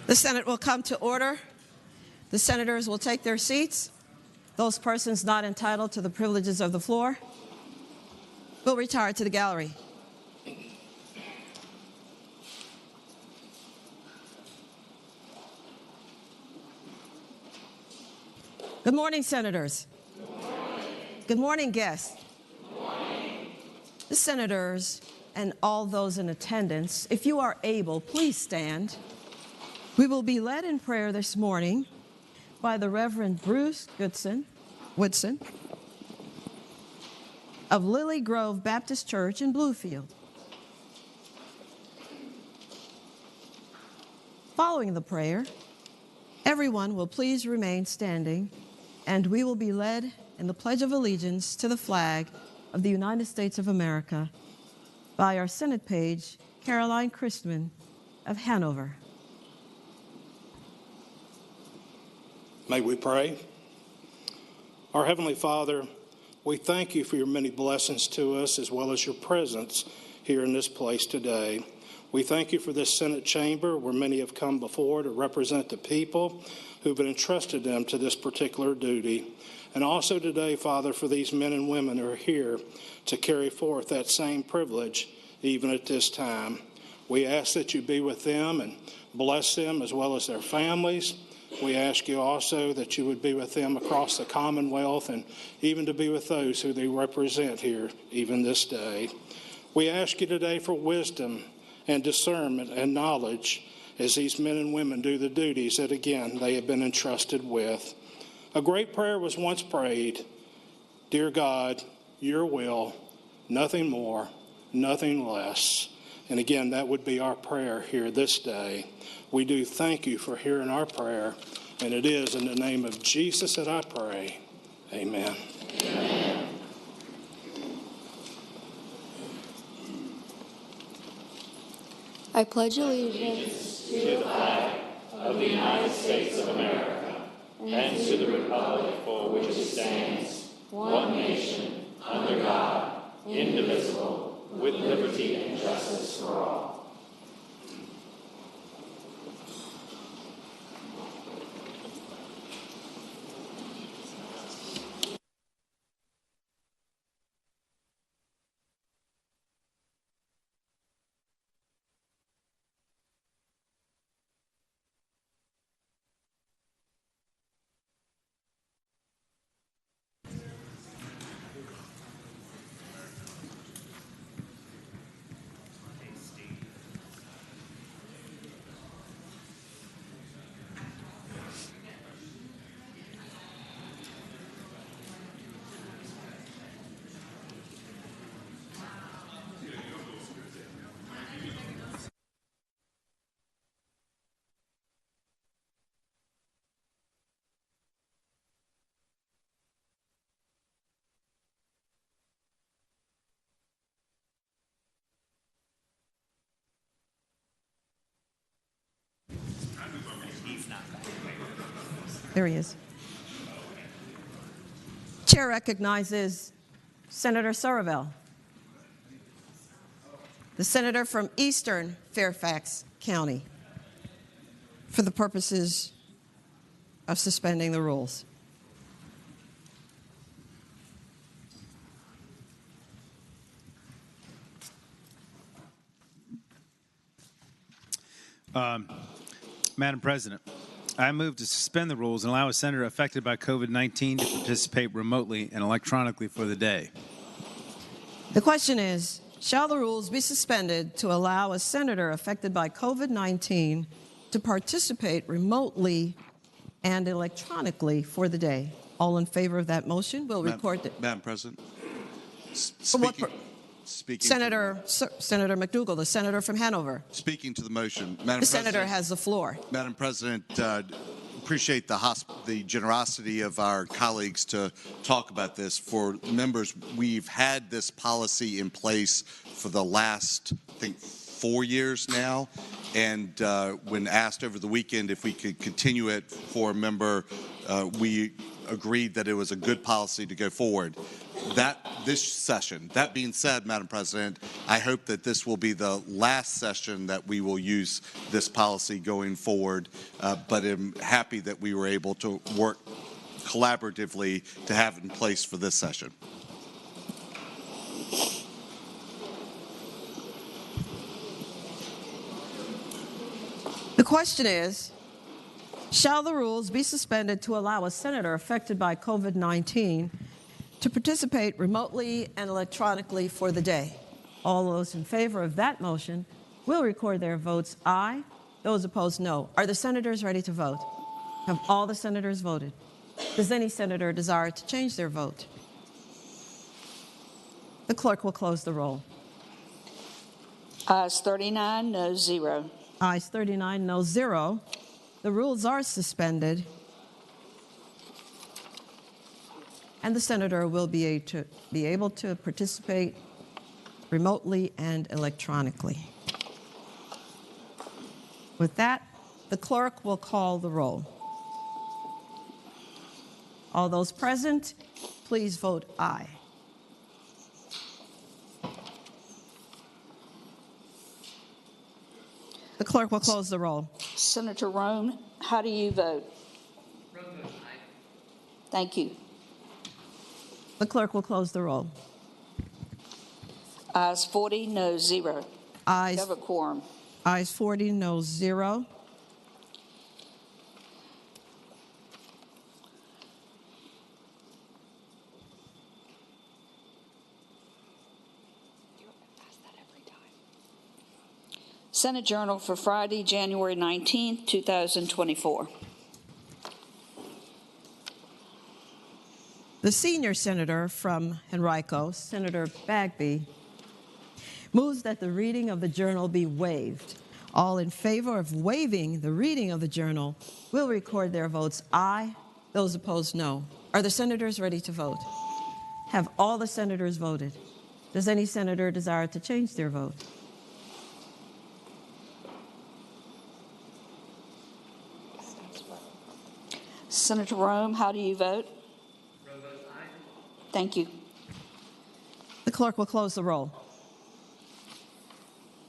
The Senate will come to order. The senators will take their seats. Those persons not entitled to the privileges of the floor will retire to the gallery. Good morning, senators. Good morning. Good morning, guests. Good morning. The senators and all those in attendance, if you are able, please stand. We will be led in prayer this morning by the Reverend Bruce Woodson of Lily Grove Baptist Church in Bluefield. Following the prayer, everyone will please remain standing, and we will be led in the Pledge of Allegiance to the flag of the United States of America by our Senate page, Caroline Christman of Hanover. May we pray? Our Heavenly Father, we thank you for your many blessings to us as well as your presence here in this place today. We thank you for this Senate chamber where many have come before to represent the people who've been entrusted them to this particular duty. And also today, Father, for these men and women who are here to carry forth that same privilege even at this time. We ask that you be with them and bless them as well as their families. We ask you also that you would be with them across the Commonwealth and even to be with those who they represent here even this day. We ask you today for wisdom and discernment and knowledge as these men and women do the duties that, again, they have been entrusted with. A great prayer was once prayed, "Dear God, your will, nothing more, nothing less." And again, that would be our prayer here this day. We do thank you for hearing our prayer, and it is in the name of Jesus that I pray. Amen. Amen. I pledge allegiance to the flag of the United States of America and to the republic for which it stands, one nation, under God, indivisible, with liberty and justice for all. There he is. Chair recognizes Senator Surville, the senator from Eastern Fairfax County, for the purposes of suspending the rules. Madam President, I move to suspend the rules and allow a senator affected by COVID-19 to participate remotely and electronically for the day. The question is, shall the rules be suspended to allow a senator affected by COVID-19 to participate remotely and electronically for the day? All in favor of that motion will record that. Madam President, Senator McDougall, the senator from Hanover. Speaking to the motion, Madam President. The senator has the floor. Madam President, appreciate the generosity of our colleagues to talk about this. For members, we've had this policy in place for the last, I think, 4 years now. And when asked over the weekend if we could continue it for a member, we agreed that it was a good policy to go forward. this session. That being said, Madam President, I hope that this will be the last session that we will use this policy going forward, but I'm happy that we were able to work collaboratively to have it in place for this session. The question is, shall the rules be suspended to allow a senator affected by COVID-19 to participate remotely and electronically for the day? All those in favor of that motion will record their votes aye. Those opposed, no. Are the senators ready to vote? Have all the senators voted? Does any senator desire to change their vote? The clerk will close the roll. Ayes 39, noes 0. Ayes 39, no 0. The rules are suspended, and the senator will be able to participate remotely and electronically. With that, the clerk will call the roll. All those present, please vote aye. The clerk will close the roll. Senator Rome, how do you vote? Rome votes aye. Thank you. The clerk will close the roll. Ayes 40, noes 0. You Ayes, have a quorum. ayes 40, no 0. Senate Journal for Friday, January 19, 2024. The senior senator from Henrico, Senator Bagby, moves that the reading of the journal be waived. All in favor of waiving the reading of the journal will record their votes aye. Those opposed, no. Are the senators ready to vote? Have all the senators voted? Does any senator desire to change their vote? Senator Rome, how do you vote? Rome votes aye. Thank you. The clerk will close the roll.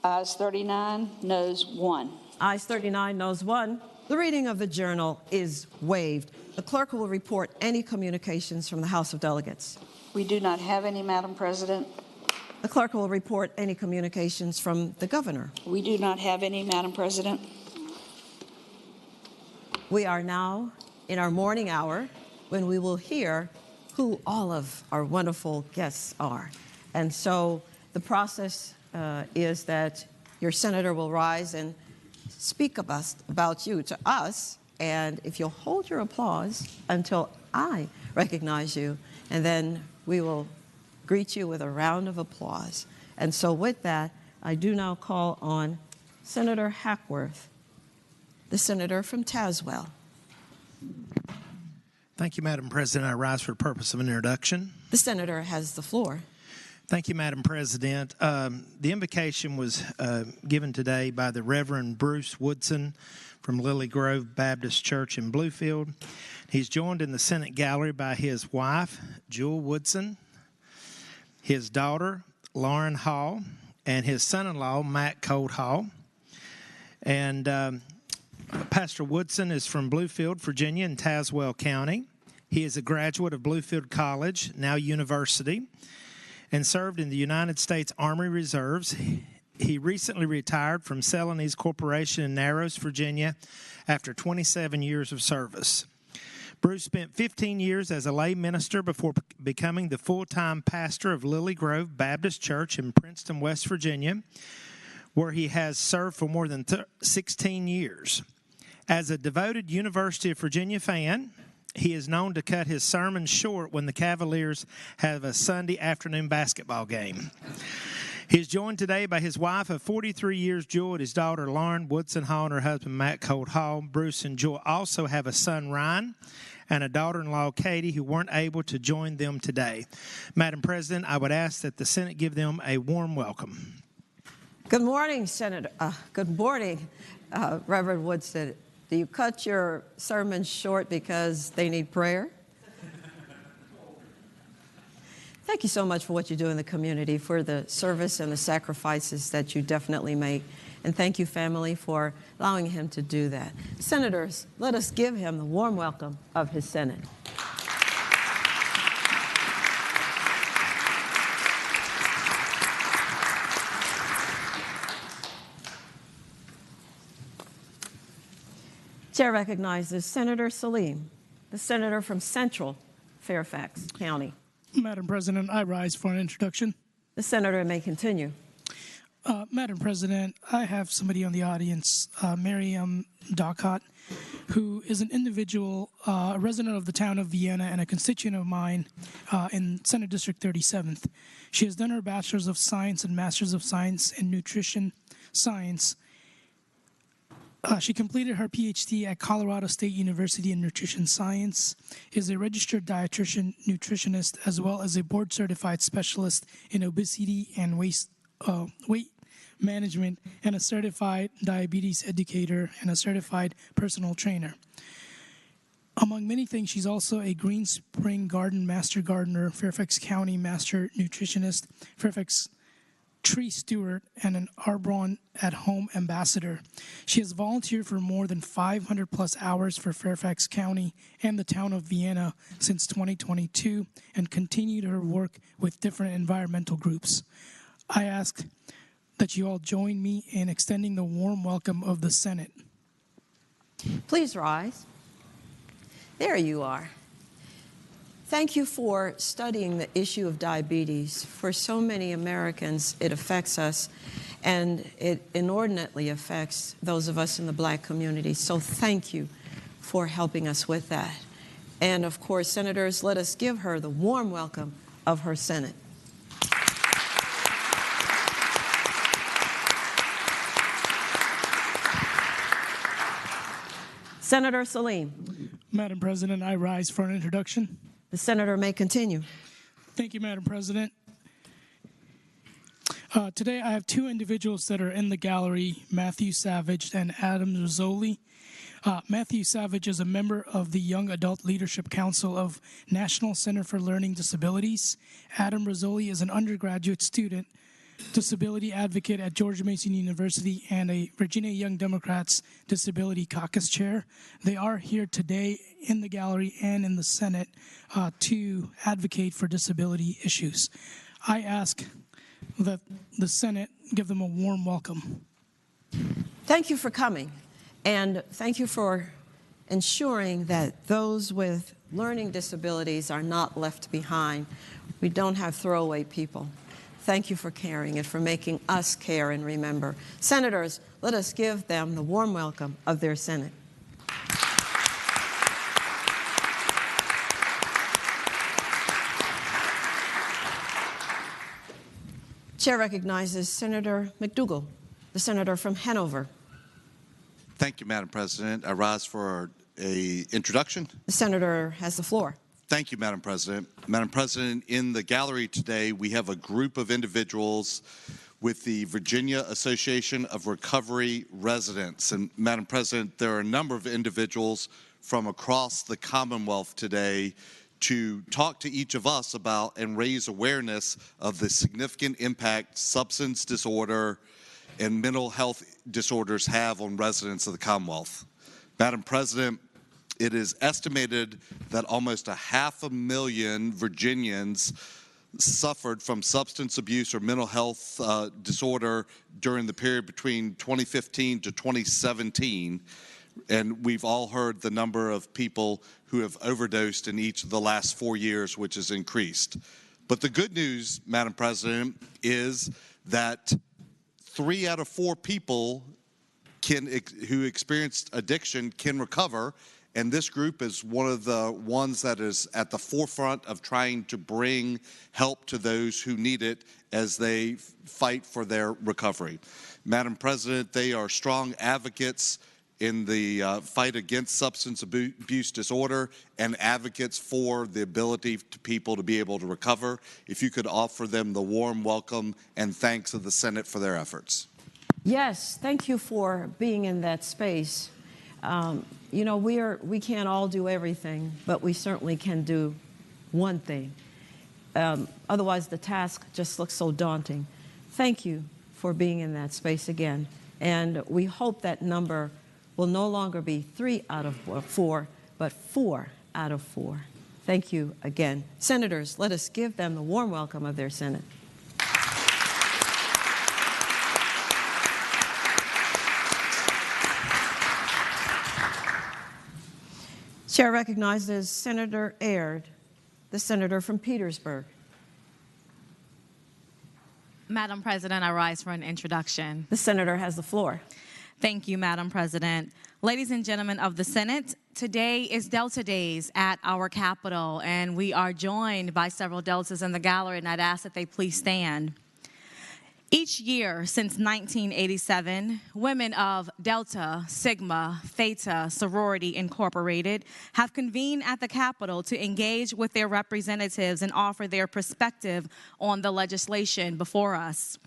Ayes 39, noes 1. Ayes 39, noes 1. The reading of the journal is waived. The clerk will report any communications from the House of Delegates. We do not have any, Madam President. The clerk will report any communications from the governor. We do not have any, Madam President. We are now in our morning hour when we will hear who all of our wonderful guests are. And so the process is that your senator will rise and speak about you to us, and if you'll hold your applause until I recognize you, and then we will greet you with a round of applause. And so with that, I do now call on Senator Hackworth, the senator from Tazewell. Thank you, Madam President. I rise for the purpose of an introduction. The senator has the floor. Thank you, Madam President. The invocation was given today by the Reverend Bruce Woodson from Lily Grove Baptist Church in Bluefield. He's joined in the Senate gallery by his wife, Jewel Woodson, his daughter, Lauren Hall, and his son-in-law, Matt Cold Hall. And Pastor Woodson is from Bluefield, Virginia, in Tazewell County. He is a graduate of Bluefield College, now university, and served in the United States Army Reserves. He recently retired from Celanese Corporation in Narrows, Virginia, after 27 years of service. Bruce spent 15 years as a lay minister before becoming the full-time pastor of Lily Grove Baptist Church in Princeton, West Virginia, where he has served for more than 16 years. As a devoted University of Virginia fan, he is known to cut his sermons short when the Cavaliers have a Sunday afternoon basketball game. He is joined today by his wife of 43 years, Jewel, and his daughter, Lauren Woodson Hall, and her husband, Matt Cold Hall. Bruce and Jewel also have a son, Ryan, and a daughter-in-law, Katie, who weren't able to join them today. Madam President, I would ask that the Senate give them a warm welcome. Good morning, Senator. Good morning, Reverend Woodson. Do you cut your sermons short because they need prayer? Thank you so much for what you do in the community, for the service and the sacrifices that you definitely make. And thank you, family, for allowing him to do that. Senators, let us give him the warm welcome of his Senate. Chair recognizes Senator Salim, the senator from Central Fairfax County. Madam President, I rise for an introduction. The senator may continue. Madam President, I have somebody on the audience, Miriam Docott, who is an individual, a resident of the town of Vienna and a constituent of mine in Senate District 37th. She has done her Bachelor's of Science and Master's of Science in Nutrition Science. She completed her PhD at Colorado State University in Nutrition Science, is a registered dietitian nutritionist, as well as a board-certified specialist in obesity and weight management, and a certified diabetes educator and a certified personal trainer. Among many things, she's also a Green Spring Garden Master Gardener, Fairfax County Master Nutritionist, Fairfax Tree Steward, and an Arbonne at Home Ambassador. She has volunteered for more than 500 plus hours for Fairfax County and the town of Vienna since 2022 and continued her work with different environmental groups. I ask that you all join me in extending the warm welcome of the Senate. Please rise. There you are. Thank you for studying the issue of diabetes. For so many Americans, it affects us, and it inordinately affects those of us in the Black community. So thank you for helping us with that. And of course, senators, let us give her the warm welcome of her Senate. Senator Salim. Madam President, I rise for an introduction. The senator may continue. Thank you, Madam President. Today I have two individuals that are in the gallery, Matthew Savage and Adam Rizzoli. Matthew Savage is a member of the Young Adult Leadership Council of National Center for Learning Disabilities. Adam Rizzoli is an undergraduate student, disability advocate at George Mason University, and a Virginia Young Democrats Disability Caucus Chair. They are here today in the gallery and in the Senate to advocate for disability issues. I ask that the Senate give them a warm welcome. Thank you for coming, and thank you for ensuring that those with learning disabilities are not left behind. We don't have throwaway people. Thank you for caring and for making us care and remember. Senators, let us give them the warm welcome of their Senate. Chair recognizes Senator McDougall, the senator from Hanover. Thank you, Madam President. I rise for an introduction. The senator has the floor. Thank you, Madam President. Madam President, in the gallery today, we have a group of individuals with the Virginia Association of Recovery Residents. And Madam President, there are a number of individuals from across the Commonwealth today to talk to each of us about and raise awareness of the significant impact substance disorder and mental health disorders have on residents of the Commonwealth. Madam President, it is estimated that almost 500,000 Virginians suffered from substance abuse or mental health disorder during the period between 2015 to 2017. And we've all heard the number of people who have overdosed in each of the last 4 years, which has increased. But the good news, Madam President, is that 3 out of 4 people who experienced addiction can recover. And this group is one of the ones that is at the forefront of trying to bring help to those who need it as they fight for their recovery. Madam President, they are strong advocates in the fight against substance abuse disorder and advocates for the ability to people to be able to recover. If you could offer them the warm welcome and thanks of the Senate for their efforts. Yes, thank you for being in that space. You know, we can't all do everything, but we certainly can do one thing. Otherwise, the task just looks so daunting. Thank you for being in that space again. And we hope that number will no longer be 3 out of 4, but 4 out of 4. Thank you again. Senators, let us give them the warm welcome of their Senate. Chair recognizes Senator Aird, the senator from Petersburg. Madam President, I rise for an introduction. The senator has the floor. Thank you, Madam President. Ladies and gentlemen of the Senate, today is Delta Days at our Capitol, and we are joined by several Deltas in the gallery, and I'd ask that they please stand. Each year since 1987, women of Delta, Sigma, Theta Sorority Incorporated have convened at the Capitol to engage with their representatives and offer their perspective on the legislation before us.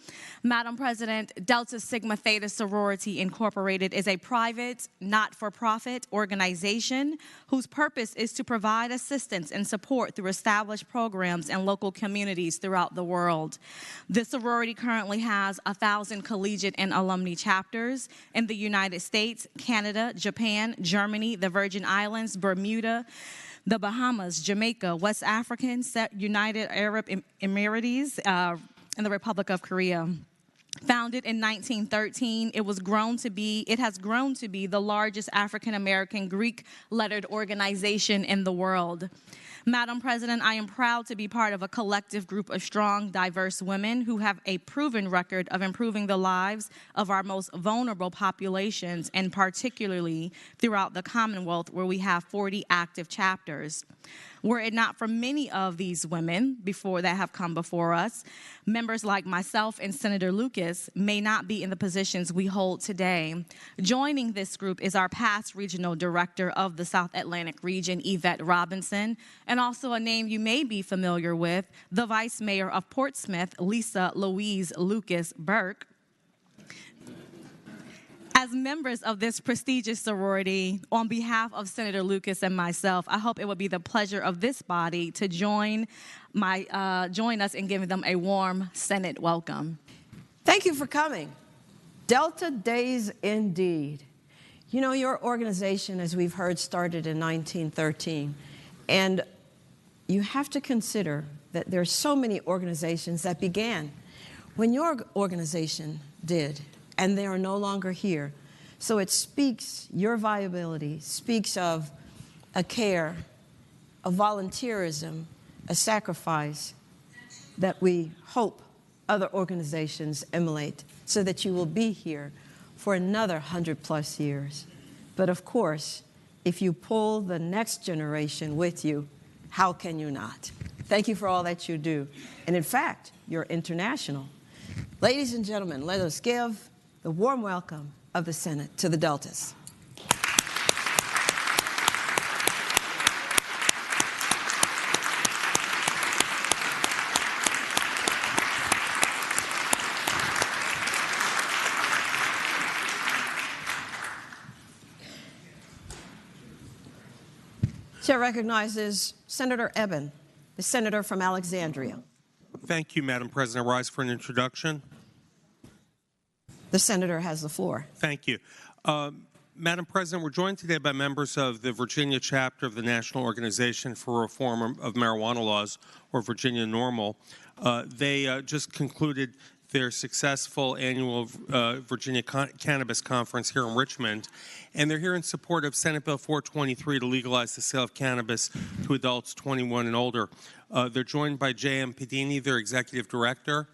Madam President, Delta Sigma Theta Sorority Incorporated is a private, not-for-profit organization whose purpose is to provide assistance and support through established programs in local communities throughout the world. The sorority currently has 1,000 collegiate and alumni chapters in the United States, Canada, Japan, Germany, the Virgin Islands, Bermuda, the Bahamas, Jamaica, West African, United Arab Emirates, and the Republic of Korea. Founded in 1913, it has grown to be the largest African-American Greek-lettered organization in the world. Madam President, I am proud to be part of a collective group of strong, diverse women who have a proven record of improving the lives of our most vulnerable populations, and particularly throughout the Commonwealth, where we have 40 active chapters. Were it not for many of these women that have come before us, members like myself and Senator Lucas may not be in the positions we hold today. Joining this group is our past regional director of the South Atlantic region, Yvette Robinson, and also a name you may be familiar with, the Vice Mayor of Portsmouth, Lisa Louise Lucas Burke. As members of this prestigious sorority, on behalf of Senator Lucas and myself, I hope it would be the pleasure of this body to join us in giving them a warm Senate welcome. Thank you for coming. Delta Days indeed. You know, your organization, as we've heard, started in 1913, and you have to consider that there are so many organizations that began when your organization did, and they are no longer here. So it speaks, your viability speaks of a care, a volunteerism, a sacrifice that we hope other organizations emulate so that you will be here for another 100+ years. But of course, if you pull the next generation with you, how can you not? Thank you for all that you do. And in fact, you're international. Ladies and gentlemen, let us give the warm welcome of the Senate to the Deltas. Chair recognizes Senator Eben, the senator from Alexandria. Thank you, Madam President. I rise for an introduction. The senator has the floor. Thank you. Madam President, we're joined today by members of the Virginia chapter of the National Organization for Reform of Marijuana Laws, or Virginia NORML. They just concluded their successful annual Virginia Cannabis Conference here in Richmond, and they're here in support of Senate Bill 423 to legalize the sale of cannabis to adults 21 and older. They're joined by J.M. Pedini, their executive director,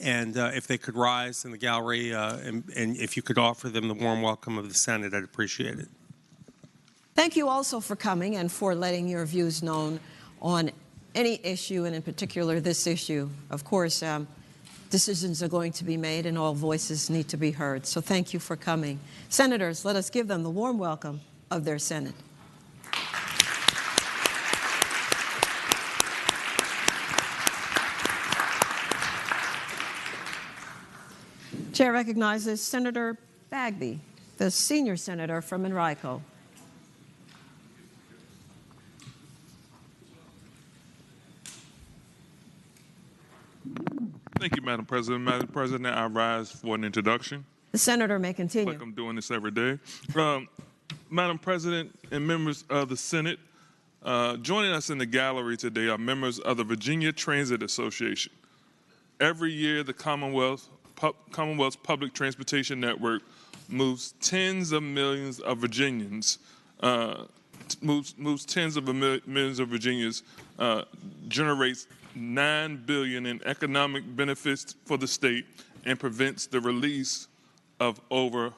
and if they could rise in the gallery and if you could offer them the warm welcome of the Senate, I'd appreciate it. Thank you also for coming and for letting your views known on any issue, and in particular this issue. Of course, decisions are going to be made and all voices need to be heard. So thank you for coming. Senators, let us give them the warm welcome of their Senate. Chair recognizes Senator Bagby, the senior senator from Enrico. Madam President. Madam President, I rise for an introduction. The senator may continue. Like I'm doing this every day. Madam President and members of the Senate, joining us in the gallery today are members of the Virginia Transit Association. Every year, the Commonwealth's public transportation network moves tens of millions of Virginians, generates $9 billion in economic benefits for the state, and prevents the release of over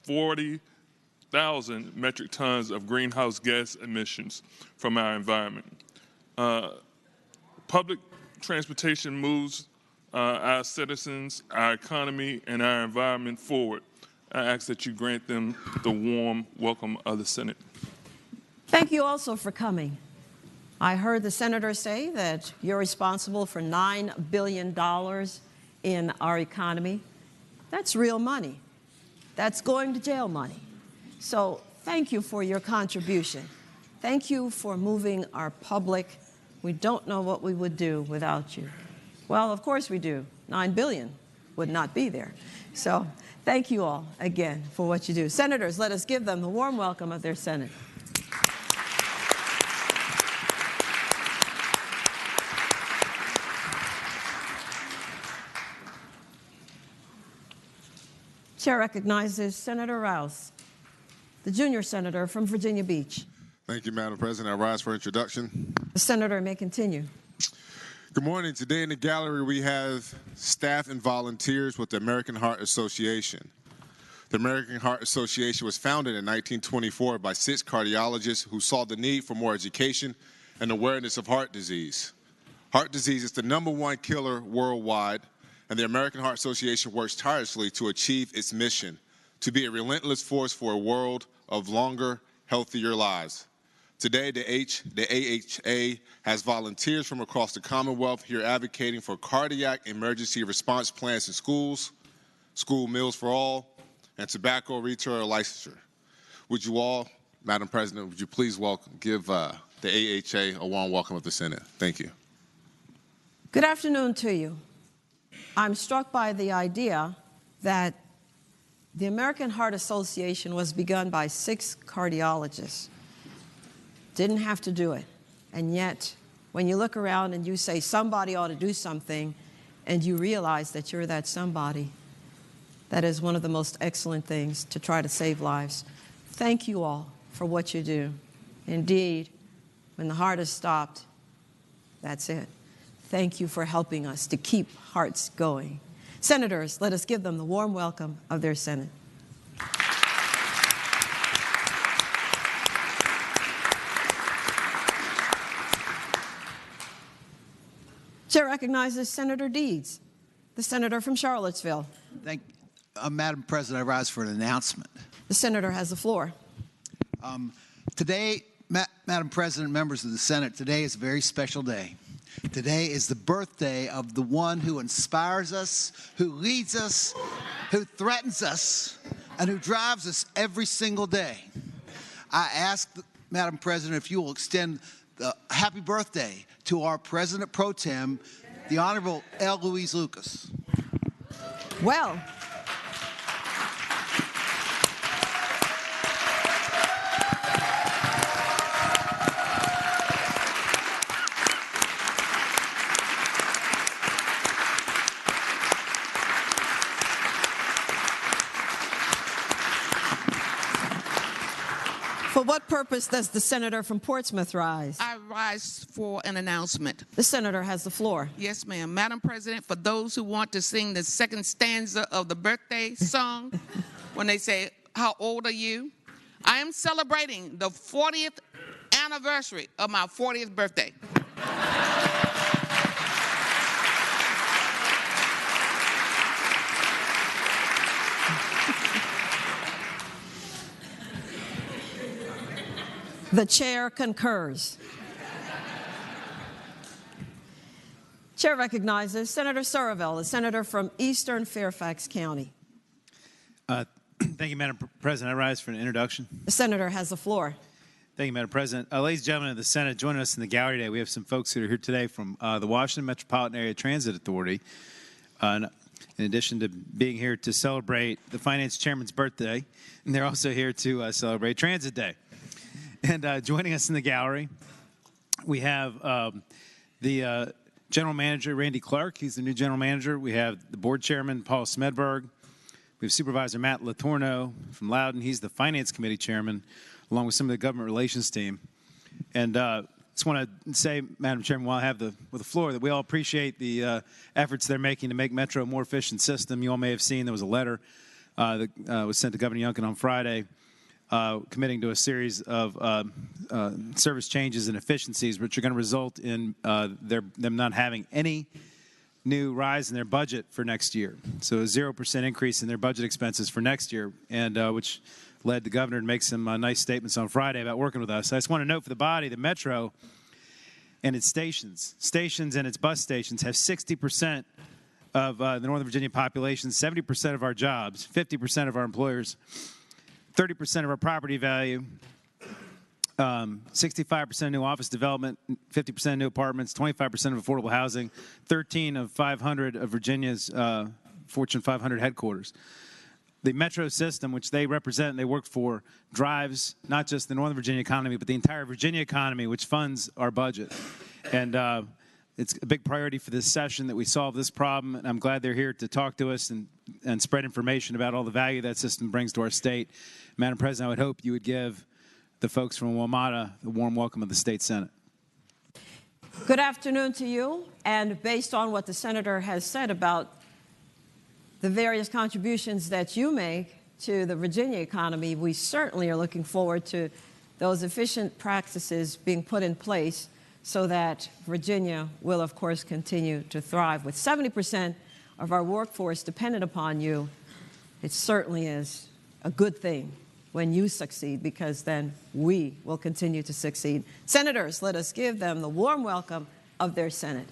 40,000 metric tons of greenhouse gas emissions from our environment. Public transportation moves our citizens, our economy, and our environment forward. I ask that you grant them the warm welcome of the Senate. Thank you also for coming. I heard the senator say that you're responsible for $9 billion in our economy. That's real money. That's going to jail money. So thank you for your contribution. Thank you for moving our public. We don't know what we would do without you. Well, of course we do. $9 billion would not be there. So thank you all again for what you do. Senators, let us give them the warm welcome of their Senate. Chair recognizes Senator Rouse, the junior senator from Virginia Beach. Thank you, Madam President. I rise for introduction. The senator may continue. Good morning. Today in the gallery we have staff and volunteers with the American Heart Association. The American Heart Association was founded in 1924 by 6 cardiologists who saw the need for more education and awareness of heart disease. Heart disease is the #1 killer worldwide, and the American Heart Association works tirelessly to achieve its mission, to be a relentless force for a world of longer, healthier lives. Today, the AHA has volunteers from across the Commonwealth here advocating for cardiac emergency response plans in schools, school meals for all, and tobacco retail licensure. Would you all, Madam President, would you please give the AHA a warm welcome of the Senate? Thank you. Good afternoon to you. I'm struck by the idea that the American Heart Association was begun by 6 cardiologists. Didn't have to do it. And yet, when you look around and you say somebody ought to do something, and you realize that you're that somebody, that is one of the most excellent things to try to save lives. Thank you all for what you do. Indeed, when the heart is stopped, that's it. Thank you for helping us to keep hearts going. Senators, let us give them the warm welcome of their Senate. Chair recognizes Senator Deeds, the senator from Charlottesville. Thank you. Madam President, I rise for an announcement. The senator has the floor. Today, Madam President, members of the Senate, today is a very special day. Today is the birthday of the one who inspires us, who leads us, who threatens us, and who drives us every single day. I ask, Madam President, if you will extend the happy birthday to our President Pro Tem, the Honorable L. Louise Lucas. Well, for what purpose does the senator from Portsmouth rise? I rise for an announcement. The senator has the floor. Yes, ma'am. Madam President, for those who want to sing the second stanza of the birthday song, when they say, "How old are you?" I am celebrating the 40th anniversary of my 40th birthday. The chair concurs. Chair recognizes Senator Surville, the senator from Eastern Fairfax County. Thank you, Madam President. I rise for an introduction. The senator has the floor. Thank you, Madam President. Ladies and gentlemen of the Senate, joining us in the gallery today, we have some folks who are here today from the Washington Metropolitan Area Transit Authority. in addition to being here to celebrate the Finance Chairman's birthday, and they're also here to celebrate Transit Day. And joining us in the gallery, we have the General Manager, Randy Clark. He's the new General Manager. We have the Board Chairman, Paul Smedberg. We have Supervisor Matt Latorno from Loudoun. He's the Finance Committee Chairman, along with some of the Government Relations team. And just want to say, Madam Chairman, while I have the floor, that we all appreciate the efforts they're making to make Metro a more efficient system. You all may have seen there was a letter that was sent to Governor Youngkin on Friday committing to a series of service changes and efficiencies, which are going to result in them not having any new rise in their budget for next year. So a 0% increase in their budget expenses for next year, and which led the governor to make some nice statements on Friday about working with us. I just want to note for the body, the Metro and its stations and its bus stations have 60% of the Northern Virginia population, 70% of our jobs, 50% of our employers, 30% of our property value, 65% new office development, 50% new apartments, 25% of affordable housing, 13 of 500 of Virginia's Fortune 500 headquarters. The Metro system, which they represent and they work for, drives not just the Northern Virginia economy, but the entire Virginia economy, which funds our budget. And it's a big priority for this session that we solve this problem, and I'm glad they're here to talk to us and spread information about all the value that system brings to our state. Madam President, I would hope you would give the folks from WMATA the warm welcome of the State Senate. Good afternoon to you. And based on what the Senator has said about the various contributions that you make to the Virginia economy, we certainly are looking forward to those efficient practices being put in place so that Virginia will, of course, continue to thrive. With 70% of our workforce dependent upon you, it certainly is a good thing when you succeed, because then we will continue to succeed. Senators, let us give them the warm welcome of their Senate.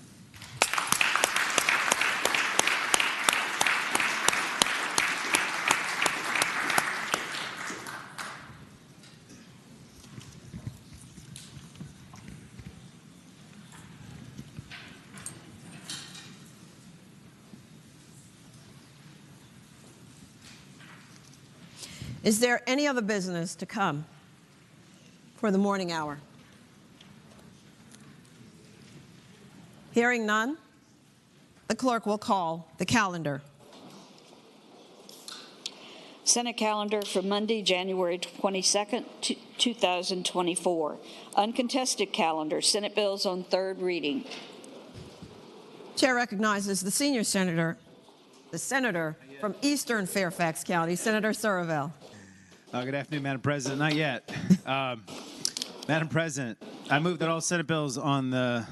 Is there any other business to come for the morning hour? Hearing none, the clerk will call the calendar. Senate calendar for Monday, January 22nd, 2024. Uncontested calendar, Senate bills on third reading. Chair recognizes the senior senator, the senator from Eastern Fairfax County, Senator Surville. Good afternoon, Madam President. Not yet. Madam President, I move that all Senate bills on the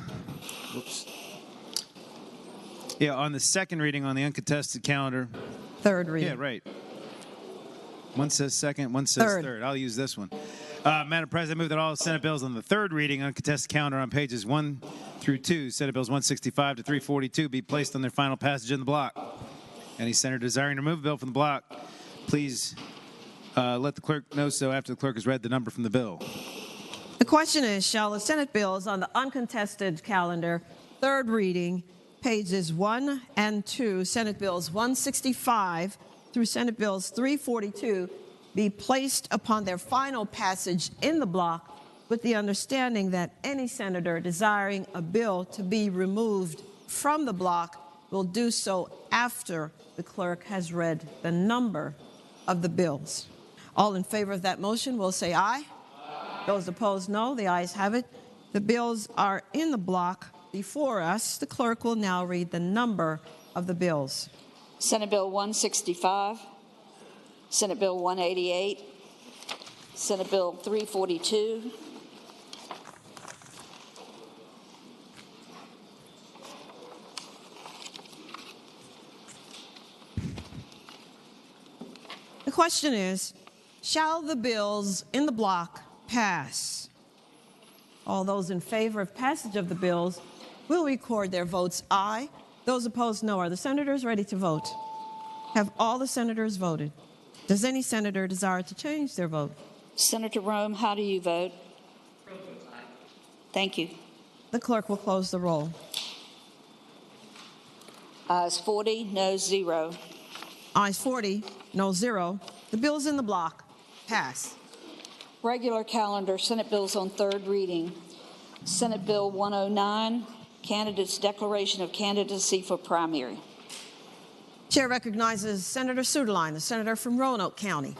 on the second reading on the uncontested calendar. Third reading. Yeah, right. One says second, one says third. I'll use this one. Madam President, I move that all Senate bills on the third reading uncontested calendar on pages 1 through 2, Senate bills 165 to 342, be placed on their final passage in the block. Any senator desiring to remove a bill from the block, please let the clerk know so after the clerk has read the number from the bill. The question is, shall the Senate bills on the uncontested calendar, third reading, pages 1 and 2, Senate bills 165 through Senate bills 342, be placed upon their final passage in the block, with the understanding that any senator desiring a bill to be removed from the block will do so after the clerk has read the number of the bills. All in favor of that motion will say aye. Aye. Those opposed, no. The ayes have it. The bills are in the block before us. The clerk will now read the number of the bills. Senate Bill 165, Senate Bill 188, Senate Bill 342, The question is, shall the bills in the block pass? All those in favor of passage of the bills will record their votes aye. Those opposed, no. Are the senators ready to vote? Have all the senators voted? Does any senator desire to change their vote? Senator Rome, how do you vote? Rome votes aye. Thank you. The clerk will close the roll. Ayes 40, noes 0. Ayes 40, no 0. The bills in the block pass. Regular calendar, Senate bills on third reading. Senate Bill 109, Candidates' Declaration of Candidacy for Primary. Chair recognizes Senator Suderline, the senator from Roanoke County.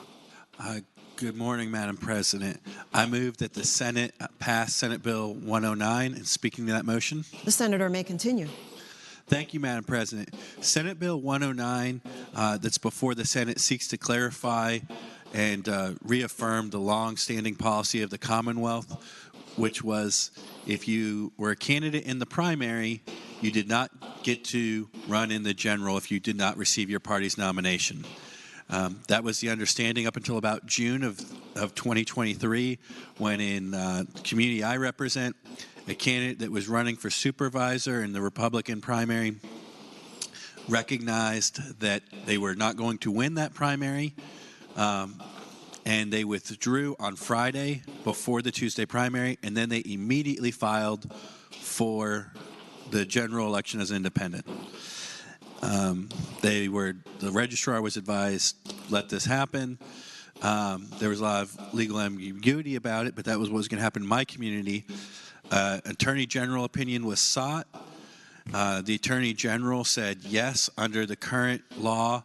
Good morning, Madam President. I move that the Senate pass Senate Bill 109, and speaking to that motion. The senator may continue. Thank you, Madam President. Senate Bill 109 that's before the Senate seeks to clarify and reaffirm the long-standing policy of the Commonwealth, which was if you were a candidate in the primary, you did not get to run in the general if you did not receive your party's nomination. That was the understanding up until about June of 2023, when in the community I represent, a candidate that was running for supervisor in the Republican primary recognized that they were not going to win that primary, and they withdrew on Friday before the Tuesday primary, and then they immediately filed for the general election as an independent. The registrar was advised, let this happen. There was a lot of legal ambiguity about it, but that was what was going to happen in my community. Attorney General opinion was sought. The Attorney General said, yes, under the current law,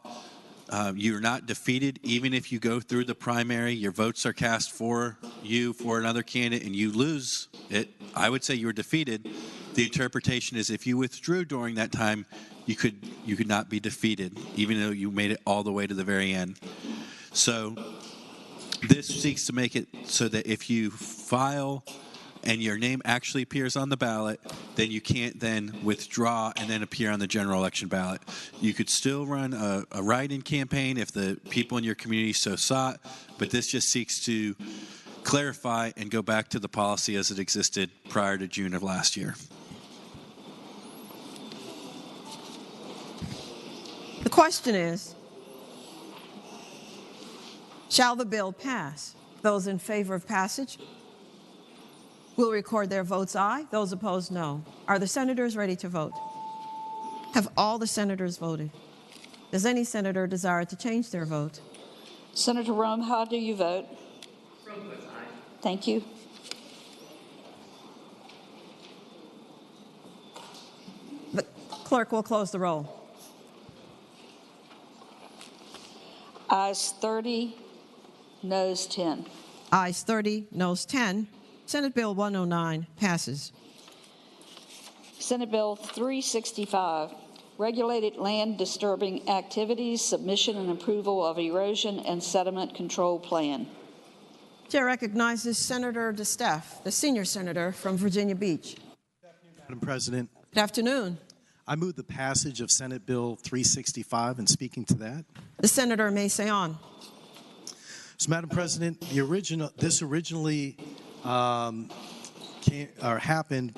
you're not defeated. Even if you go through the primary, your votes are cast for you, for another candidate, and you lose it, I would say you were defeated. The interpretation is if you withdrew during that time, you could not be defeated, even though you made it all the way to the very end. So this seeks to make it so that if you file and your name actually appears on the ballot, then you can't then withdraw and then appear on the general election ballot. You could still run a write-in campaign if the people in your community so sought, but this just seeks to clarify and go back to the policy as it existed prior to June of last year. The question is, shall the bill pass? Those in favor of passage will record their votes aye. Those opposed, no. Are the senators ready to vote? Have all the senators voted? Does any senator desire to change their vote? Senator Rome, how do you vote? Rome votes aye. Thank you. The clerk will close the roll. Ayes 30, noes 10. Ayes 30, noes 10. Senate Bill 109 passes. Senate Bill 365, Regulated Land Disturbing Activities, Submission and Approval of Erosion and Sediment Control Plan. Chair recognizes Senator DeSteff, the senior senator from Virginia Beach. Madam President. Good afternoon. I move the passage of Senate Bill 365, and speaking to that. The senator may say on. So, Madam President, this originally happened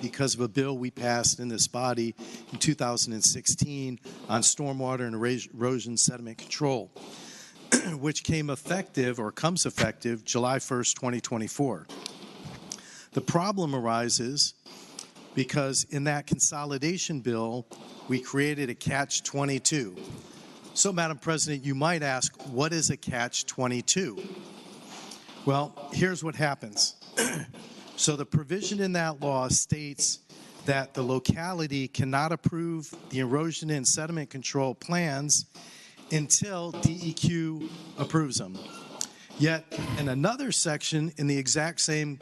because of a bill we passed in this body in 2016 on stormwater and erosion sediment control, which comes effective July 1st, 2024. The problem arises because in that consolidation bill, we created a catch-22. So, Madam President, you might ask, what is a catch-22? Well, here's what happens. So the provision in that law states that the locality cannot approve the erosion and sediment control plans until DEQ approves them. Yet in another section in the exact same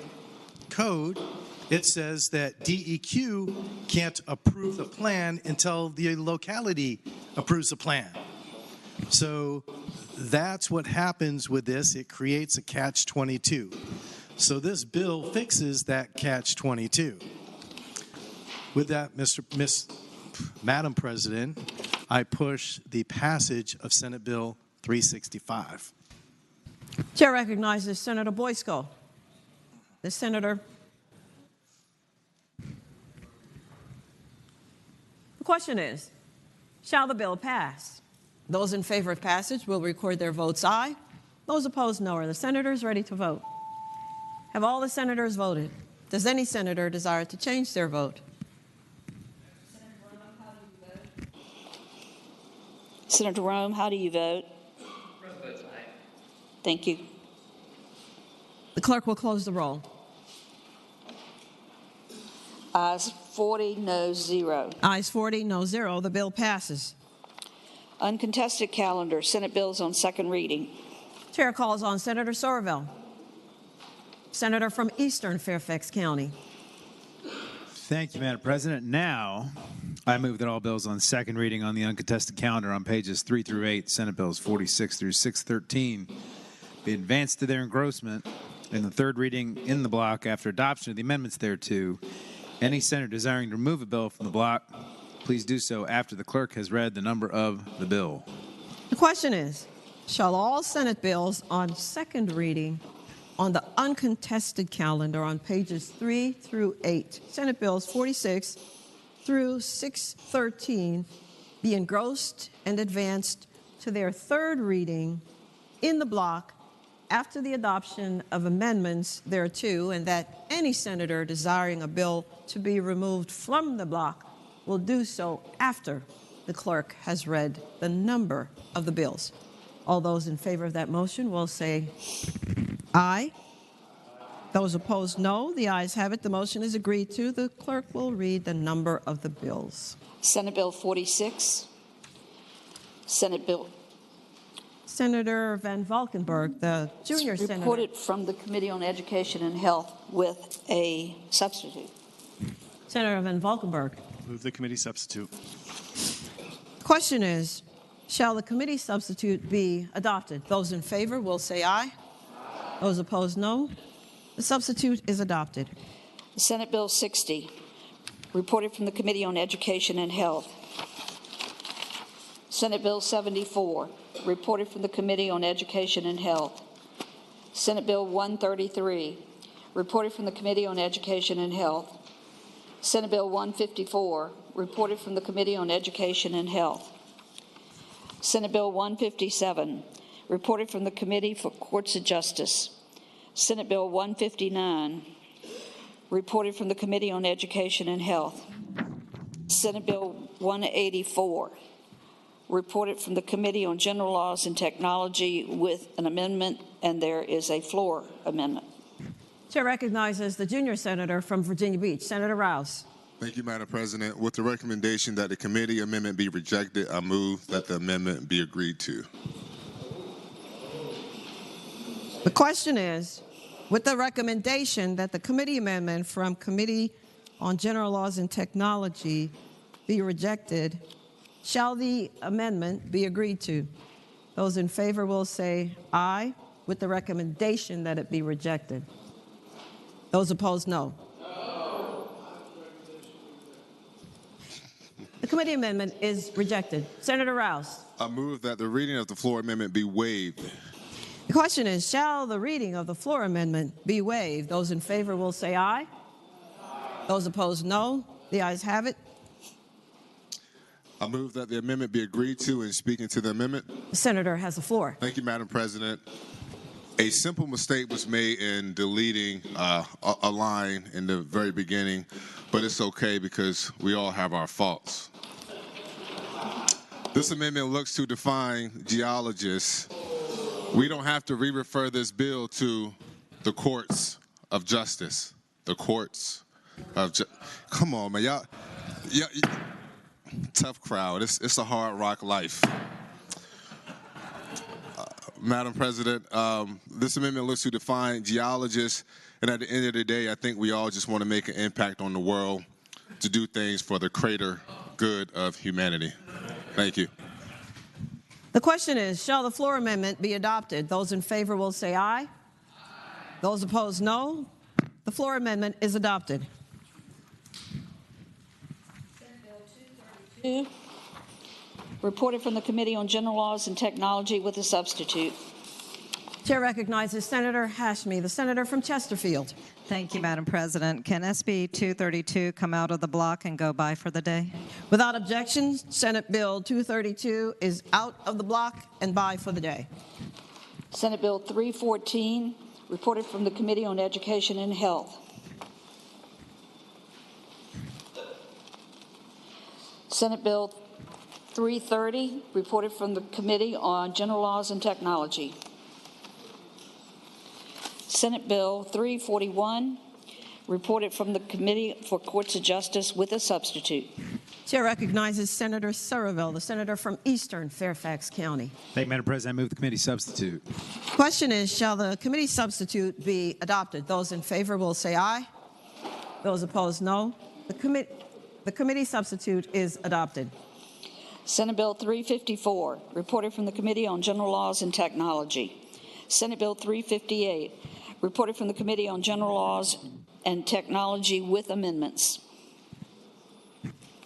code, it says that DEQ can't approve the plan until the locality approves the plan. So that's what happens with this. It creates a catch-22. So this bill fixes that catch-22. With that, Madam President, I push the passage of Senate Bill 365. Chair recognizes Senator Boysko. The senator. The question is, shall the bill pass? Those in favor of passage will record their votes aye. Those opposed, no. Are the senators ready to vote? Have all the senators voted? Does any senator desire to change their vote? Senator Rome, how do you vote? Rome votes aye. Thank you. The clerk will close the roll. Ayes 40, noes 0. Ayes 40, no 0. The bill passes. Uncontested calendar, Senate bills on second reading. Chair calls on Senator Somerville, senator from Eastern Fairfax County. Thank you, Madam President. Now, I move that all bills on second reading on the uncontested calendar on pages 3 through 8, Senate bills 46 through 613, be advanced to their engrossment in the third reading in the block after adoption of the amendments thereto. Any senator desiring to remove a bill from the block, please do so after the clerk has read the number of the bill. The question is, shall all Senate bills on second reading on the uncontested calendar on pages 3 through 8, Senate bills 46 through 613, be engrossed and advanced to their third reading in the block after the adoption of amendments thereto, and that any senator desiring a bill to be removed from the block will do so after the clerk has read the number of the bills. All those in favor of that motion will say aye. Those opposed, no. The ayes have it. The motion is agreed to. The clerk will read the number of the bills. Senate Bill 46. Senate Bill. Senator Van Valkenburg, the junior senator. Reported from the Committee on Education and Health with a substitute. Senator Van Valkenburg. Move the committee substitute. Question is, shall the committee substitute be adopted? Those in favor will say aye. Those opposed, no. The substitute is adopted. Senate Bill 60, reported from the Committee on Education and Health. Senate Bill 74, reported from the Committee on Education and Health. Senate Bill 133, reported from the Committee on Education and Health. Senate Bill 154, reported from the Committee on Education and Health. Senate Bill 157, reported from the Committee for Courts of Justice. Senate Bill 159, reported from the Committee on Education and Health. Senate Bill 184, reported from the Committee on General Laws and Technology with an amendment, and there is a floor amendment. Chair recognizes the junior senator from Virginia Beach, Senator Rouse. Thank you, Madam President. With the recommendation that the committee amendment be rejected, I move that the amendment be agreed to. The question is, with the recommendation that the committee amendment from Committee on General Laws and Technology be rejected, shall the amendment be agreed to? Those in favor will say aye, with the recommendation that it be rejected. Those opposed, no. The committee amendment is rejected. Senator Rouse. I move that the reading of the floor amendment be waived. The question is, shall the reading of the floor amendment be waived? Those in favor will say aye. Those opposed, no. The ayes have it. I move that the amendment be agreed to. And speaking to the amendment. The senator has the floor. Thank you, Madam President. A simple mistake was made in deleting a line in the very beginning, but it's okay because we all have our faults. This amendment looks to define geologists. We don't have to re-refer this bill to the courts of justice. The courts of come on, man, y'all, tough crowd. It's a hard rock life. Madam President, this amendment looks to define geologists, and at the end of the day, I think we all just want to make an impact on the world to do things for the greater good of humanity. Thank you. The question is, shall the floor amendment be adopted? Those in favor will say aye. Those opposed, no. The floor amendment is adopted. Senate Bill 232, reported from the Committee on General Laws and Technology with a substitute. Chair recognizes Senator Hashmi, the senator from Chesterfield. Thank you, Madam President. Can SB 232 come out of the block and go by for the day? Without objection, Senate Bill 232 is out of the block and by for the day. Senate Bill 314, reported from the Committee on Education and Health. Senate Bill 330, reported from the Committee on General Laws and Technology. Senate Bill 341, reported from the Committee for Courts of Justice with a substitute. Chair recognizes Senator Surreville, the senator from Eastern Fairfax County. Thank you, Madam President. I move the committee substitute. Question is, shall the committee substitute be adopted? Those in favor will say aye. Those opposed, no. The committee substitute is adopted. Senate Bill 354, reported from the Committee on General Laws and Technology. Senate Bill 358, reported from the Committee on General Laws and Technology with amendments.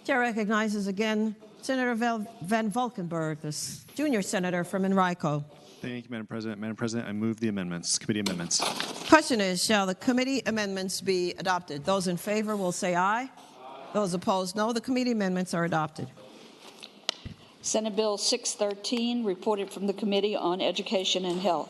Chair recognizes again Senator Van Valkenburg, the junior senator from Enrico. Thank you, Madam President. Madam President, I move the amendments, committee amendments. Question is, shall the committee amendments be adopted? Those in favor will say aye. Those opposed, no. The committee amendments are adopted. Senate Bill 613, reported from the Committee on Education and Health.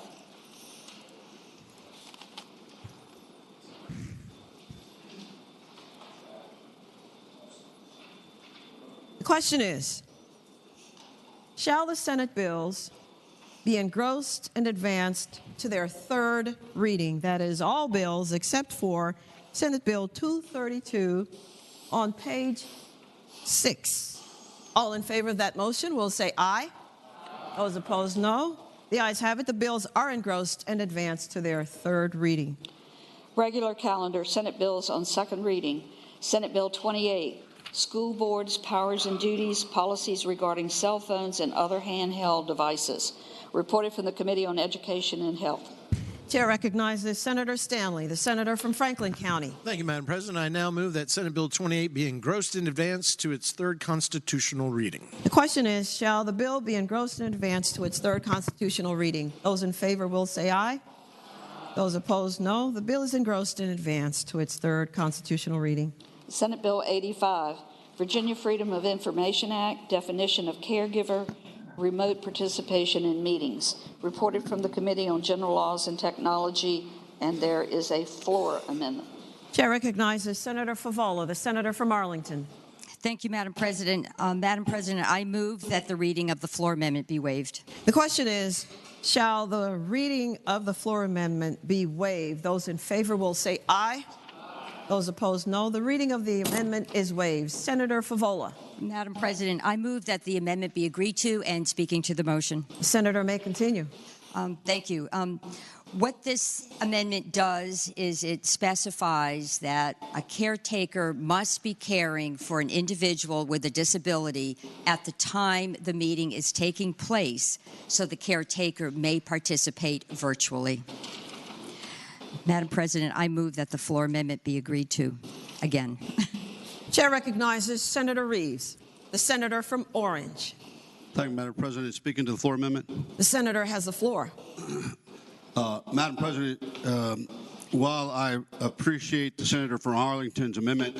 The question is, shall the Senate bills be engrossed and advanced to their third reading? That is, all bills except for Senate Bill 232 on page 6. All in favor of that motion will say aye. Those opposed, no. The ayes have it. The bills are engrossed and advanced to their third reading. Regular calendar, Senate bills on second reading. Senate Bill 28, School Boards, Powers and Duties, Policies Regarding Cell Phones and Other Handheld Devices, reported from the Committee on Education and Health. Chair recognizes Senator Stanley, the senator from Franklin County. Thank you, Madam President. I now move that Senate Bill 28 be engrossed in advance to its third constitutional reading. The question is, shall the bill be engrossed in advance to its third constitutional reading? Those in favor will say aye. Those opposed, no. The bill is engrossed in advance to its third constitutional reading. Senate Bill 85, Virginia Freedom of Information Act, definition of caregiver, remote participation in meetings, reported from the Committee on General Laws and Technology, and there is a floor amendment. Chair recognizes Senator Favola, the senator from Arlington. Thank you, Madam President. Madam President, I move that the reading of the floor amendment be waived. The question is, shall the reading of the floor amendment be waived? Those in favor will say aye. Those opposed, no. The reading of the amendment is waived. Senator Favola. Madam President, I move that the amendment be agreed to, and speaking to the motion. The senator may continue. Thank you. What this amendment does is it specifies that a caretaker must be caring for an individual with a disability at the time the meeting is taking place, so the caretaker may participate virtually. Madam President, I move that the floor amendment be agreed to. Again. Chair recognizes Senator Reeves, the senator from Orange. Thank you, Madam President. Speaking to the floor amendment. The senator has the floor. Madam President, while I appreciate the senator from Arlington's amendment,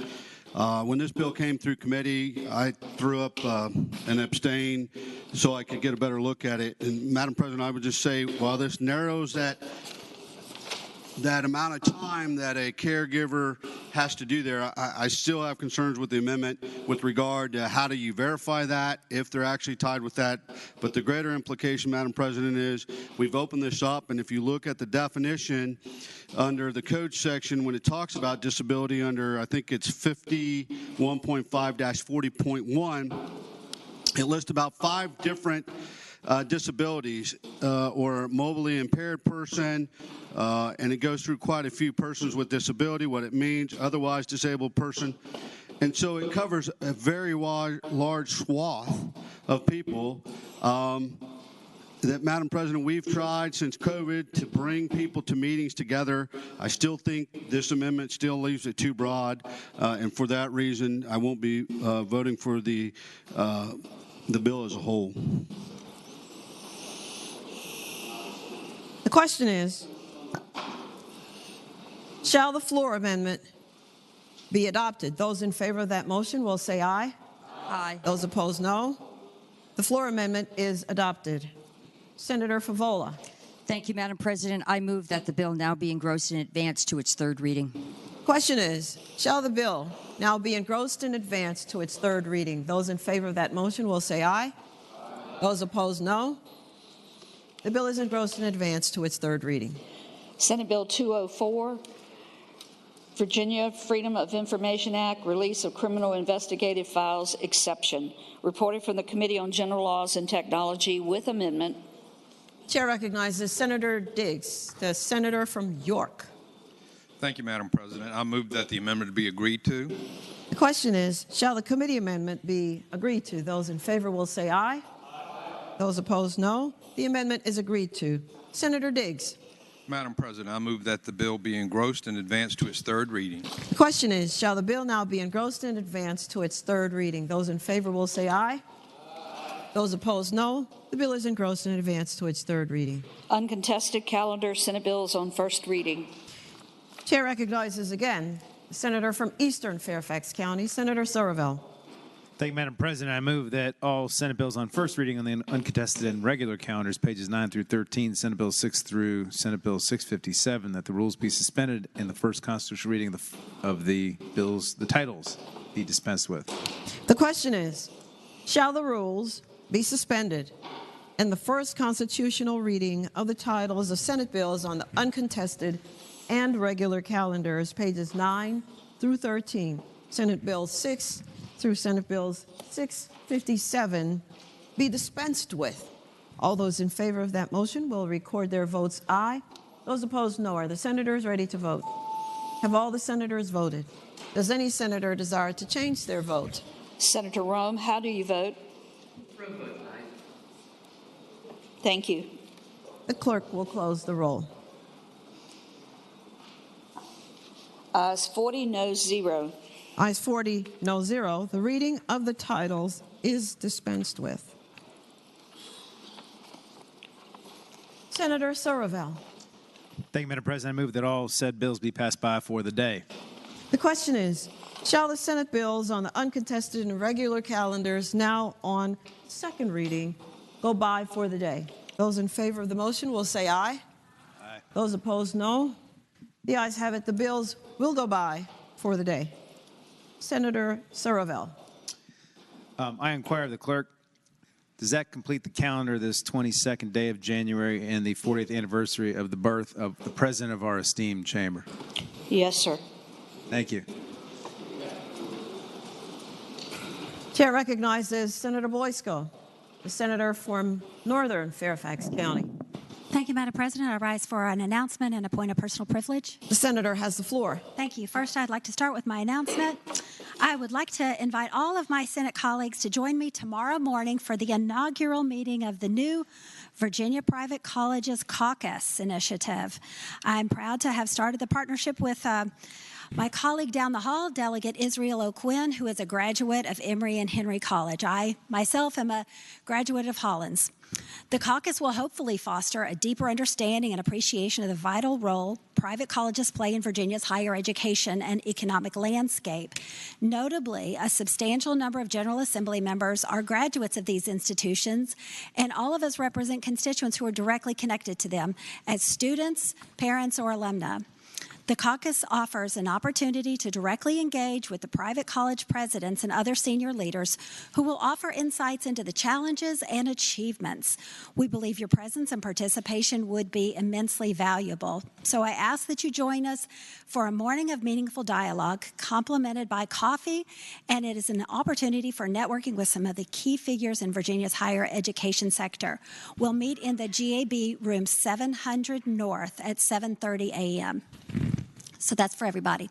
when this bill came through committee, I threw up and abstained so I could get a better look at it. And Madam President, I would just say, while this narrows that amount of time that a caregiver has to do there, I still have concerns with the amendment with regard to how do you verify that, if they're actually tied with that. But the greater implication, Madam President, is we've opened this up, and if you look at the definition under the code section, when it talks about disability under, I think it's 51.5-40.1, it lists about 5 different disabilities or mobilely impaired person, and it goes through quite a few persons with disability, what it means, otherwise disabled person. And so it covers a very large swath of people that, Madam President, we've tried since COVID to bring people to meetings together. I still think this amendment still leaves it too broad, and for that reason, I won't be voting for the bill as a whole. The question is, shall the floor amendment be adopted? Those in favor of that motion will say aye. Aye. Those opposed, no. The floor amendment is adopted. Senator Favola. Thank you, Madam President. I move that the bill now be engrossed in advance to its third reading. Question is, shall the bill now be engrossed in advance to its third reading? Those in favor of that motion will say aye. Those opposed, no. The bill is engrossed in advance to its third reading. Senate Bill 204, Virginia Freedom of Information Act, release of criminal investigative files exception. Reported from the Committee on General Laws and Technology with amendment. Chair recognizes Senator Diggs, the senator from York. Thank you, Madam President. I move that the amendment be agreed to. The question is, shall the committee amendment be agreed to? Those in favor will say aye. Those opposed, no. The amendment is agreed to. Senator Diggs. Madam President, I move that the bill be engrossed and advanced to its third reading. The question is, shall the bill now be engrossed and advanced to its third reading? Those in favor will say aye. Those opposed, no. The bill is engrossed and advanced to its third reading. Uncontested calendar, Senate bills on first reading. Chair recognizes again the senator from Eastern Fairfax County, Senator Somerville. Thank you, Madam President. I move that all Senate bills on first reading on the uncontested and regular calendars, pages 9 through 13, Senate Bill 6 through Senate Bill 657, that the rules be suspended and the first constitutional reading of the bills, the titles, be dispensed with. The question is, shall the rules be suspended and the first constitutional reading of the titles of Senate bills on the uncontested and regular calendars, pages 9 through 13, Senate Bill 6 through Senate Bills 657, be dispensed with? All those in favor of that motion will record their votes aye. Those opposed, no. Are the senators ready to vote? Have all the senators voted? Does any senator desire to change their vote? Senator Rome, how do you vote? Rome votes aye. Thank you. The clerk will close the roll. Ayes 40, noes 0. Ayes 40, no 0. The reading of the titles is dispensed with. Senator Somerville. Thank you, Madam President. I move that all said bills be passed by for the day. The question is, shall the Senate bills on the uncontested and regular calendars now on second reading go by for the day? Those in favor of the motion will say aye. Aye. Those opposed, no. The ayes have it. The bills will go by for the day. Senator Somerville. I inquire of the clerk, does that complete the calendar this 22nd day of January and the 40th anniversary of the birth of the president of our esteemed chamber? Yes, sir. Thank you. Chair recognizes Senator Boysko, the senator from Northern Fairfax County. Thank you, Madam President. I rise for an announcement and a point of personal privilege. The senator has the floor. Thank you. First, I'd like to start with my announcement. I would like to invite all of my Senate colleagues to join me tomorrow morning for the inaugural meeting of the new Virginia Private Colleges Caucus Initiative. I'm proud to have started the partnership with my colleague down the hall, Delegate Israel O'Quinn, who is a graduate of Emory and Henry College. I myself am a graduate of Hollins. The caucus will hopefully foster a deeper understanding and appreciation of the vital role private colleges play in Virginia's higher education and economic landscape. Notably, a substantial number of General Assembly members are graduates of these institutions, and all of us represent constituents who are directly connected to them as students, parents, or alumni. The caucus offers an opportunity to directly engage with the private college presidents and other senior leaders who will offer insights into the challenges and achievements. We believe your presence and participation would be immensely valuable. So I ask that you join us for a morning of meaningful dialogue, complemented by coffee, and it is an opportunity for networking with some of the key figures in Virginia's higher education sector. We'll meet in the GAB room 700 North at 7:30 a.m. So that's for everybody.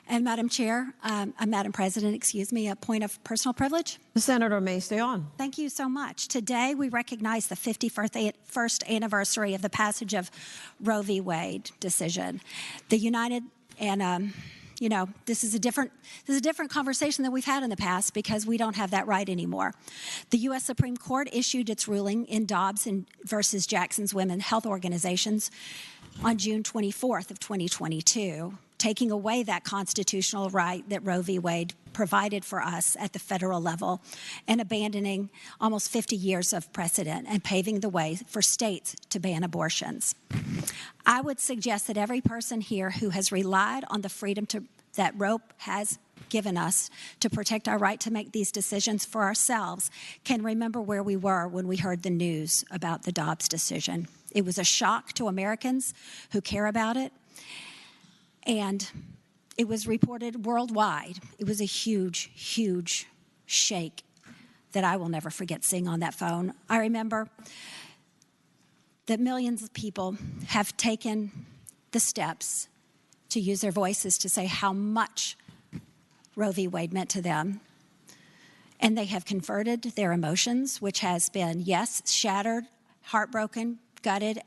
And Madam President, excuse me, a point of personal privilege. The senator may stay on. Thank you so much. Today we recognize the 51st anniversary of the passage of Roe v. Wade decision. The United and this is a different conversation than we've had in the past because we don't have that right anymore. The U.S. Supreme Court issued its ruling in Dobbs versus Jackson's Women Health Organizations on June 24th of 2022. taking away that constitutional right that Roe v. Wade provided for us at the federal level and abandoning almost 50 years of precedent and paving the way for states to ban abortions. I would suggest that every person here who has relied on the freedom that Roe has given us to protect our right to make these decisions for ourselves can remember where we were when we heard the news about the Dobbs decision. It was a shock to Americans who care about it, and it was reported worldwide. It was a huge, huge shake that I will never forget seeing on that phone. I remember that millions of people have taken the steps to use their voices to say how much Roe v. Wade meant to them. And they have converted their emotions, which has been, yes, shattered, heartbroken, gutted,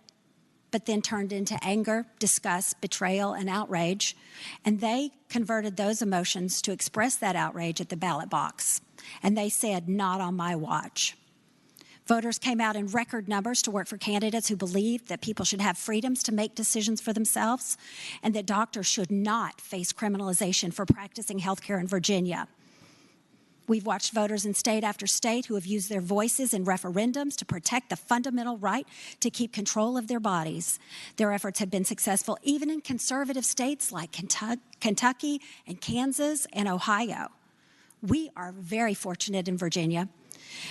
but then turned into anger, disgust, betrayal, and outrage. And they converted those emotions to express that outrage at the ballot box. And they said, not on my watch. Voters came out in record numbers to work for candidates who believed that people should have freedoms to make decisions for themselves and that doctors should not face criminalization for practicing health care in Virginia. We've watched voters in state after state who have used their voices in referendums to protect the fundamental right to keep control of their bodies. Their efforts have been successful even in conservative states like Kentucky and Kansas and Ohio. We are very fortunate in Virginia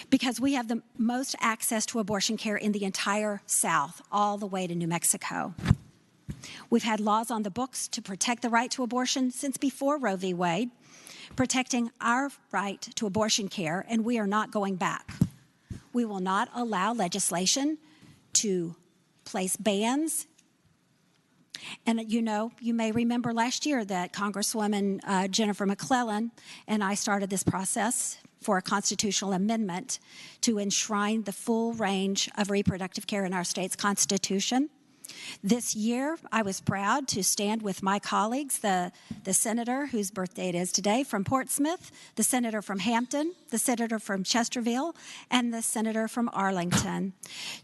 because we have the most access to abortion care in the entire South, all the way to New Mexico. We've had laws on the books to protect the right to abortion since before Roe v. Wade, protecting our right to abortion care, and we are not going back. We will not allow legislation to place bans. And you may remember last year that Congresswoman Jennifer McClellan and I started this process for a constitutional amendment to enshrine the full range of reproductive care in our state's constitution. This year, I was proud to stand with my colleagues, the senator whose birthday it is today from Portsmouth, the senator from Hampton, the senator from Chesterfield, and the senator from Arlington,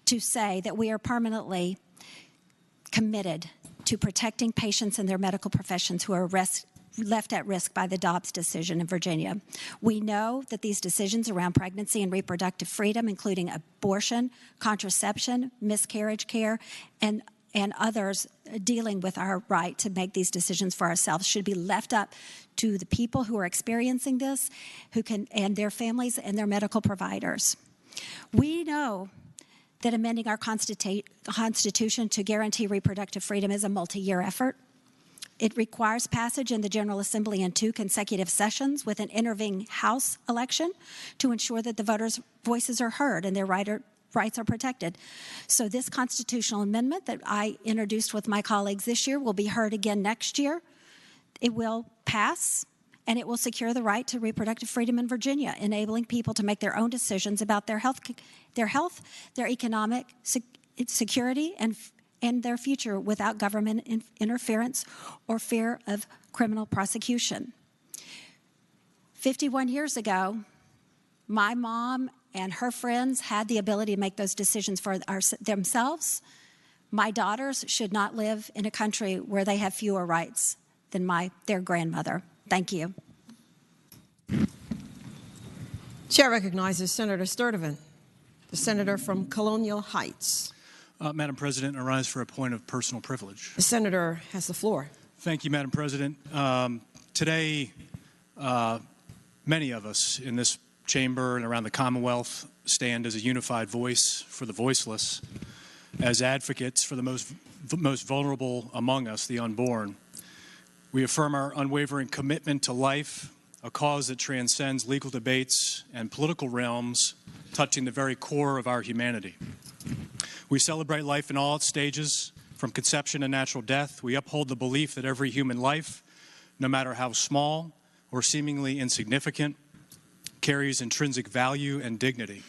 to say that we are permanently committed to protecting patients and their medical professions who are left at risk by the Dobbs decision in Virginia. We know that these decisions around pregnancy and reproductive freedom, including abortion, contraception, miscarriage care, and others dealing with our right to make these decisions for ourselves, should be left up to the people who are experiencing this, and their families and their medical providers. We know that amending our Constitution to guarantee reproductive freedom is a multi-year effort. It requires passage in the General Assembly in 2 consecutive sessions with an intervening House election to ensure that the voters' voices are heard and their rights are protected. So this constitutional amendment that I introduced with my colleagues this year will be heard again next year. It will pass, and it will secure the right to reproductive freedom in Virginia, enabling people to make their own decisions about their health, their economic security, and their future without government interference or fear of criminal prosecution. 51 years ago, my mom and her friends had the ability to make those decisions for themselves. My daughters should not live in a country where they have fewer rights than their grandmother. Thank you. Chair recognizes Senator Sturtevant, the senator from Colonial Heights. Madam President, I rise for a point of personal privilege. The senator has the floor. Thank you, Madam President. Today, many of us in this chamber and around the Commonwealth stand as a unified voice for the voiceless, as advocates for the most vulnerable among us, the unborn. We affirm our unwavering commitment to life, a cause that transcends legal debates and political realms, touching the very core of our humanity. We celebrate life in all its stages, from conception to natural death. We uphold the belief that every human life, no matter how small or seemingly insignificant, carries intrinsic value and dignity.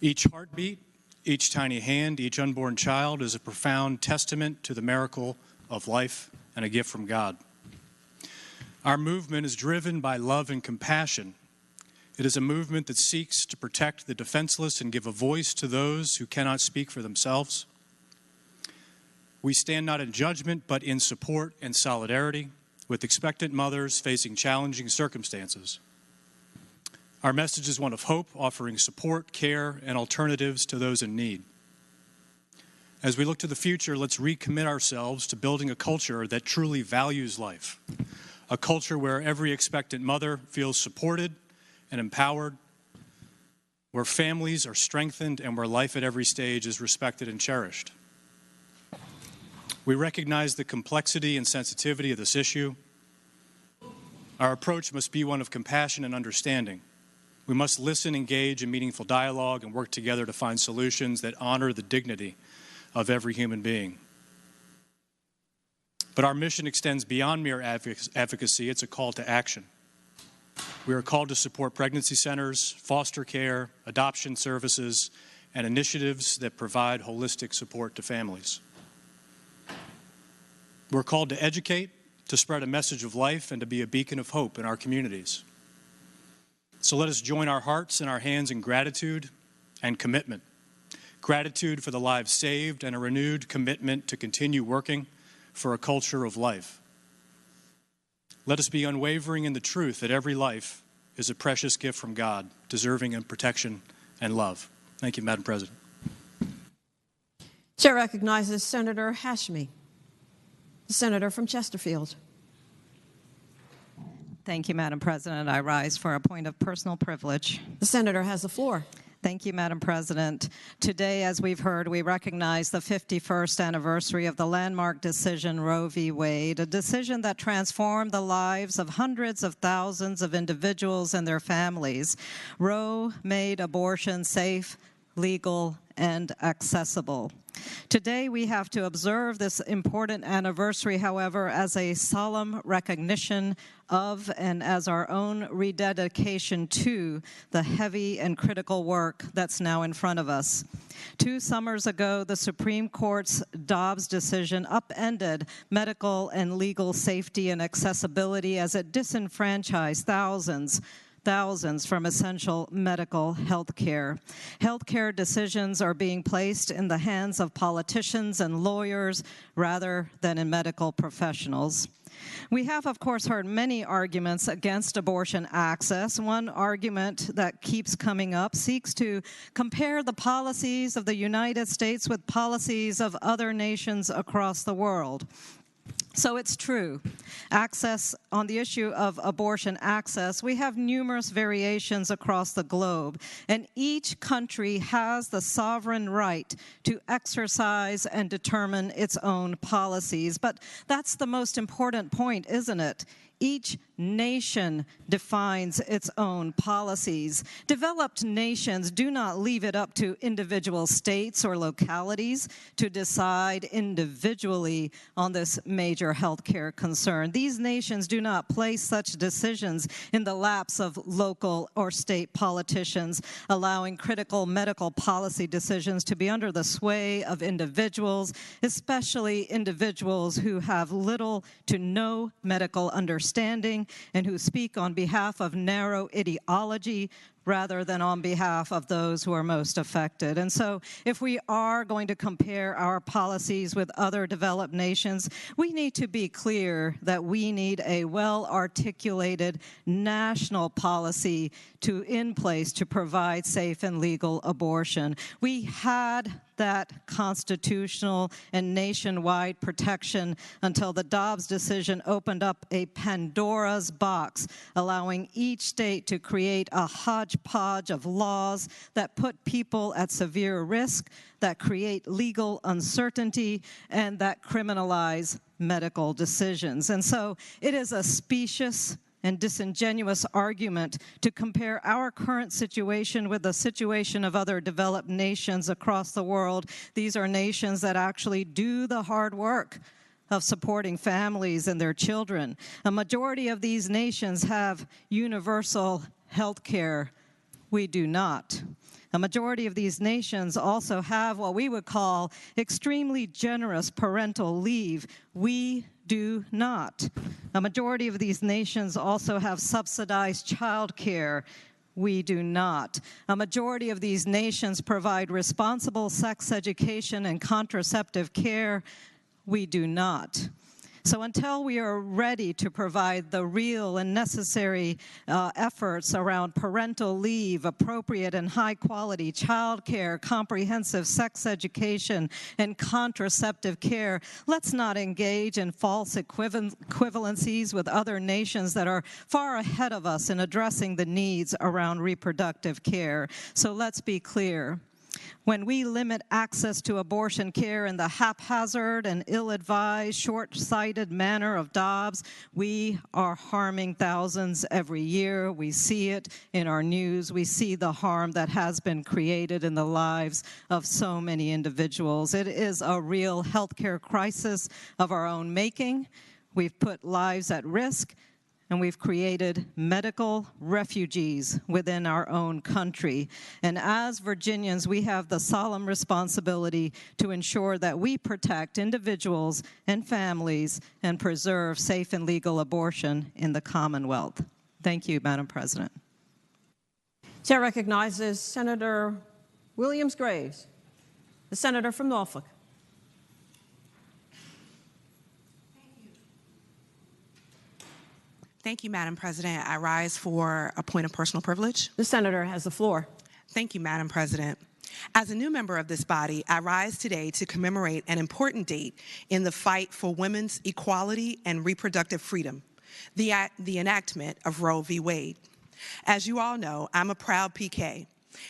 Each heartbeat, each tiny hand, each unborn child is a profound testament to the miracle of life and a gift from God. Our movement is driven by love and compassion. It is a movement that seeks to protect the defenseless and give a voice to those who cannot speak for themselves. We stand not in judgment, but in support and solidarity with expectant mothers facing challenging circumstances. Our message is one of hope, offering support, care, and alternatives to those in need. As we look to the future, let's recommit ourselves to building a culture that truly values life, a culture where every expectant mother feels supported and empowered, where families are strengthened, and where life at every stage is respected and cherished. We recognize the complexity and sensitivity of this issue. Our approach must be one of compassion and understanding. We must listen, engage in meaningful dialogue, and work together to find solutions that honor the dignity of every human being. But our mission extends beyond mere advocacy. It's a call to action. We are called to support pregnancy centers, foster care, adoption services, and initiatives that provide holistic support to families. We're called to educate, to spread a message of life, and to be a beacon of hope in our communities. So let us join our hearts and our hands in gratitude and commitment. Gratitude for the lives saved and a renewed commitment to continue working for a culture of life. Let us be unwavering in the truth that every life is a precious gift from God, deserving of protection and love. Thank you, Madam President. Chair recognizes Senator Hashmi, the senator from Chesterfield. Thank you, Madam President. I rise for a point of personal privilege. The senator has the floor. Thank you, Madam President. Today, as we've heard, we recognize the 51st anniversary of the landmark decision Roe v. Wade, a decision that transformed the lives of hundreds of thousands of individuals and their families. Roe made abortion safe, legal, and accessible. Today, we have to observe this important anniversary, however, as a solemn recognition of and as our own rededication to the heavy and critical work that's now in front of us. 2 summers ago, the Supreme Court's Dobbs decision upended medical and legal safety and accessibility as it disenfranchised thousands from essential medical health care. Health care decisions are being placed in the hands of politicians and lawyers rather than in medical professionals. We have, of course, heard many arguments against abortion access. One argument that keeps coming up seeks to compare the policies of the United States with policies of other nations across the world. So it's true. On the issue of abortion access, we have numerous variations across the globe, and each country has the sovereign right to exercise and determine its own policies. But that's the most important point, isn't it? Each nation defines its own policies. Developed nations do not leave it up to individual states or localities to decide individually on this major healthcare concern. These nations do not place such decisions in the laps of local or state politicians, allowing critical medical policy decisions to be under the sway of individuals, especially individuals who have little to no medical understanding and who speak on behalf of narrow ideology rather than on behalf of those who are most affected. And so if we are going to compare our policies with other developed nations, we need to be clear that we need a well-articulated national policy in place to provide safe and legal abortion. We had that constitutional and nationwide protection until the Dobbs decision opened up a Pandora's box, allowing each state to create a hodgepodge of laws that put people at severe risk, that create legal uncertainty, and that criminalize medical decisions. And so it is a specious and disingenuous argument to compare our current situation with the situation of other developed nations across the world. These are nations that actually do the hard work of supporting families and their children. A majority of these nations have universal health care. We do not. A majority of these nations also have what we would call extremely generous parental leave. We do not. A majority of these nations also have subsidized child care. We do not. A majority of these nations provide responsible sex education and contraceptive care. we do not. So until we are ready to provide the real and necessary efforts around parental leave, appropriate and high-quality child care, comprehensive sex education, and contraceptive care, let's not engage in false equivalencies with other nations that are far ahead of us in addressing the needs around reproductive care. So let's be clear. When we limit access to abortion care in the haphazard and ill-advised, short-sighted manner of Dobbs, we are harming thousands every year. We see it in our news. We see the harm that has been created in the lives of so many individuals. It is a real healthcare crisis of our own making. We've put lives at risk, and we've created medical refugees within our own country. And as Virginians, we have the solemn responsibility to ensure that we protect individuals and families and preserve safe and legal abortion in the Commonwealth. Thank you, Madam President. Chair recognizes Senator Williams-Graves, the senator from Norfolk. Thank you, Madam President. I rise for a point of personal privilege. The senator has the floor. Thank you, Madam President. As a new member of this body, I rise today to commemorate an important date in the fight for women's equality and reproductive freedom, the enactment of Roe v. Wade. As you all know, I'm a proud PK.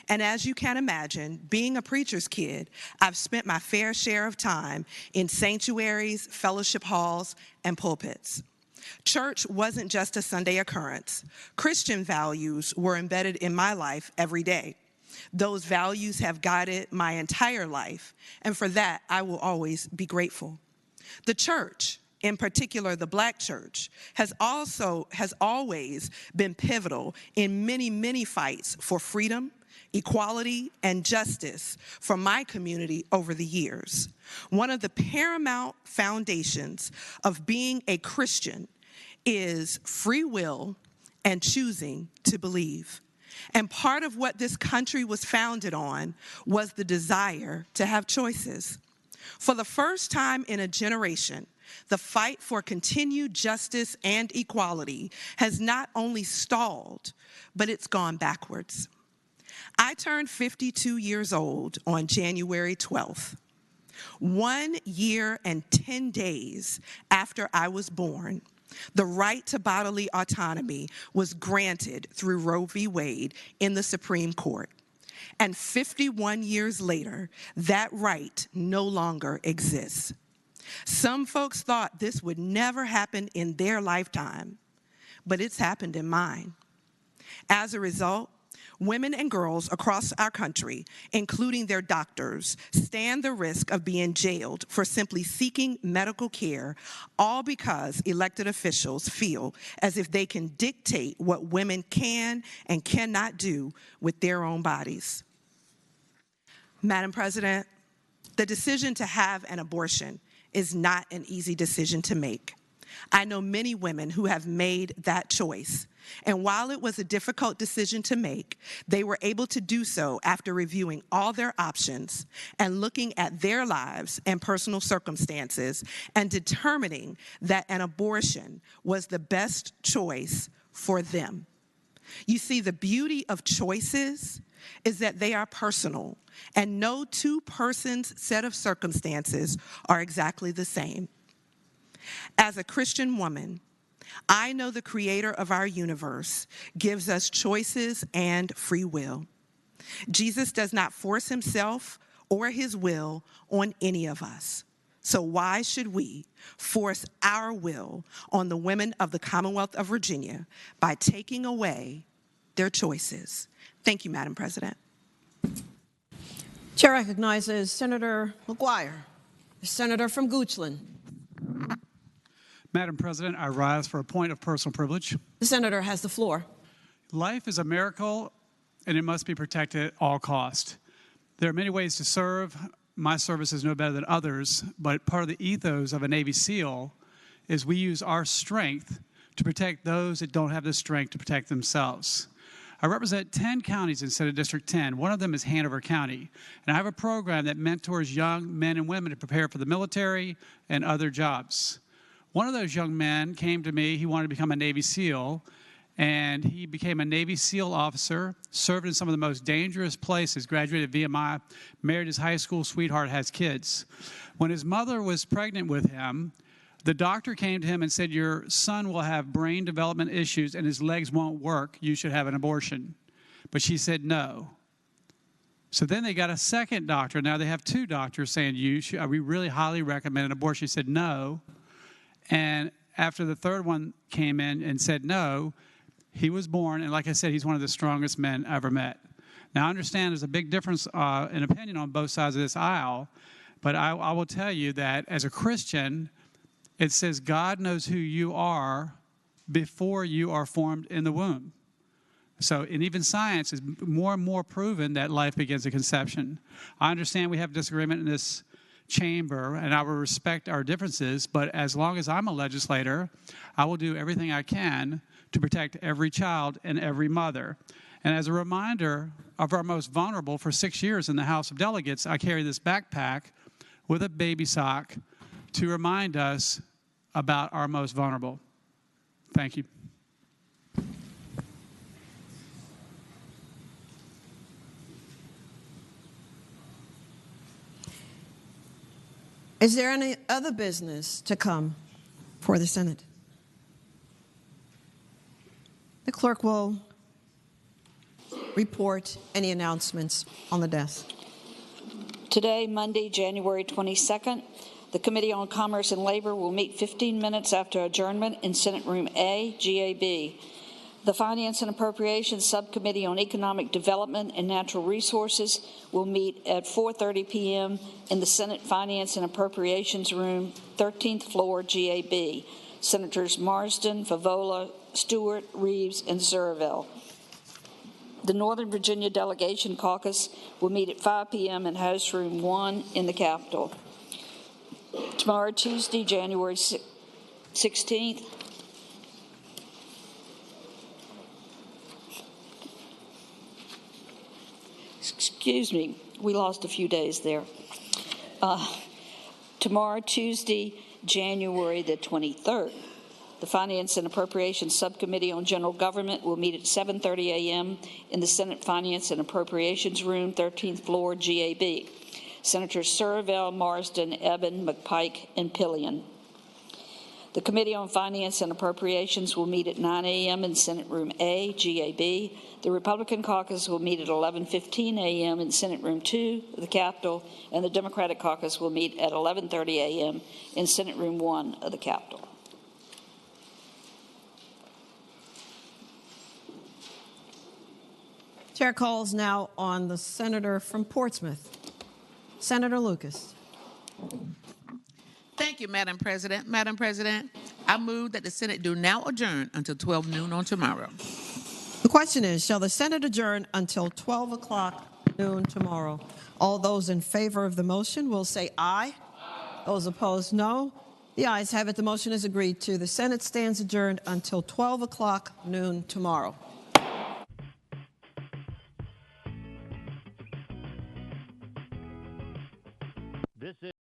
And as you can imagine, being a preacher's kid, I've spent my fair share of time in sanctuaries, fellowship halls, and pulpits. Church wasn't just a Sunday occurrence. Christian values were embedded in my life every day. Those values have guided my entire life, and for that, I will always be grateful. The church, in particular the Black church, has always been pivotal in many, many fights for freedom, equality, and justice for my community over the years. One of the paramount foundations of being a Christian is free will and choosing to believe. And part of what this country was founded on was the desire to have choices. For the first time in a generation, the fight for continued justice and equality has not only stalled, but it's gone backwards. I turned 52 years old on January 12th. 1 year and 10 days after I was born, the right to bodily autonomy was granted through Roe v. Wade in the Supreme Court. And 51 years later, that right no longer exists. Some folks thought this would never happen in their lifetime, but it's happened in mine. As a result, women and girls across our country, including their doctors, stand the risk of being jailed for simply seeking medical care, all because elected officials feel as if they can dictate what women can and cannot do with their own bodies. Madam President, the decision to have an abortion is not an easy decision to make. I know many women who have made that choice. And while it was a difficult decision to make, they were able to do so after reviewing all their options and looking at their lives and personal circumstances and determining that an abortion was the best choice for them. You see, the beauty of choices is that they are personal, and no two persons' set of circumstances are exactly the same. As a Christian woman, I know the creator of our universe gives us choices and free will. Jesus does not force himself or his will on any of us. So why should we force our will on the women of the Commonwealth of Virginia by taking away their choices? Thank you, Madam President. Chair recognizes Senator McGuire, the senator from Goochland. Madam President, I rise for a point of personal privilege. The senator has the floor. Life is a miracle, and it must be protected at all costs. There are many ways to serve. My service is no better than others, but part of the ethos of a Navy SEAL is we use our strength to protect those that don't have the strength to protect themselves. I represent 10 counties in Senate District 10. One of them is Hanover County. And I have a program that mentors young men and women to prepare for the military and other jobs. One of those young men came to me. He wanted to become a Navy SEAL. And he became a Navy SEAL officer, served in some of the most dangerous places, graduated VMI, married his high school sweetheart, has kids. When his mother was pregnant with him, the doctor came to him and said, your son will have brain development issues and his legs won't work. You should have an abortion. But she said no. So then they got a second doctor. Now they have two doctors saying, we really highly recommend an abortion. She said no. And after the third one came in and said no, he was born, and like I said, he's one of the strongest men I ever met. Now, I understand there's a big difference in opinion on both sides of this aisle, but I will tell you that as a Christian, it says God knows who you are before you are formed in the womb. So, and even science is more and more proven that life begins at conception. I understand we have disagreement in this chamber, and I will respect our differences, but as long as I'm a legislator, I will do everything I can to protect every child and every mother. And as a reminder of our most vulnerable, for 6 years in the House of Delegates, I carry this backpack with a baby sock to remind us about our most vulnerable. Thank you. Is there any other business to come for the Senate? The clerk will report any announcements on the desk. Today, Monday, January 22nd, the Committee on Commerce and Labor will meet 15 minutes after adjournment in Senate Room A, GAB. The Finance and Appropriations Subcommittee on Economic Development and Natural Resources will meet at 4:30 p.m. in the Senate Finance and Appropriations Room, 13th floor, GAB. Senators Marsden, Favola, Stewart, Reeves, and Zurville. The Northern Virginia Delegation Caucus will meet at 5 p.m. in House Room 1 in the Capitol. Tomorrow, Tuesday, January 16th, excuse me, we lost a few days there. Tomorrow, Tuesday, January the 23rd, the Finance and Appropriations Subcommittee on General Government will meet at 7:30 a.m. in the Senate Finance and Appropriations Room, 13th floor, GAB. Senators Surville, Marsden, Eben, McPike, and Pillion. The Committee on Finance and Appropriations will meet at 9 a.m. in Senate Room A, GAB. The Republican Caucus will meet at 11:15 a.m. in Senate Room 2 of the Capitol, and the Democratic Caucus will meet at 11:30 a.m. in Senate Room 1 of the Capitol. Chair calls now on the senator from Portsmouth, Senator Lucas. Thank you, Madam President. Madam President, I move that the Senate do now adjourn until 12 noon on tomorrow. The question is, shall the Senate adjourn until 12 o'clock noon tomorrow? All those in favor of the motion will say aye. Those opposed, no. The ayes have it. The motion is agreed to. The Senate stands adjourned until 12 o'clock noon tomorrow. This is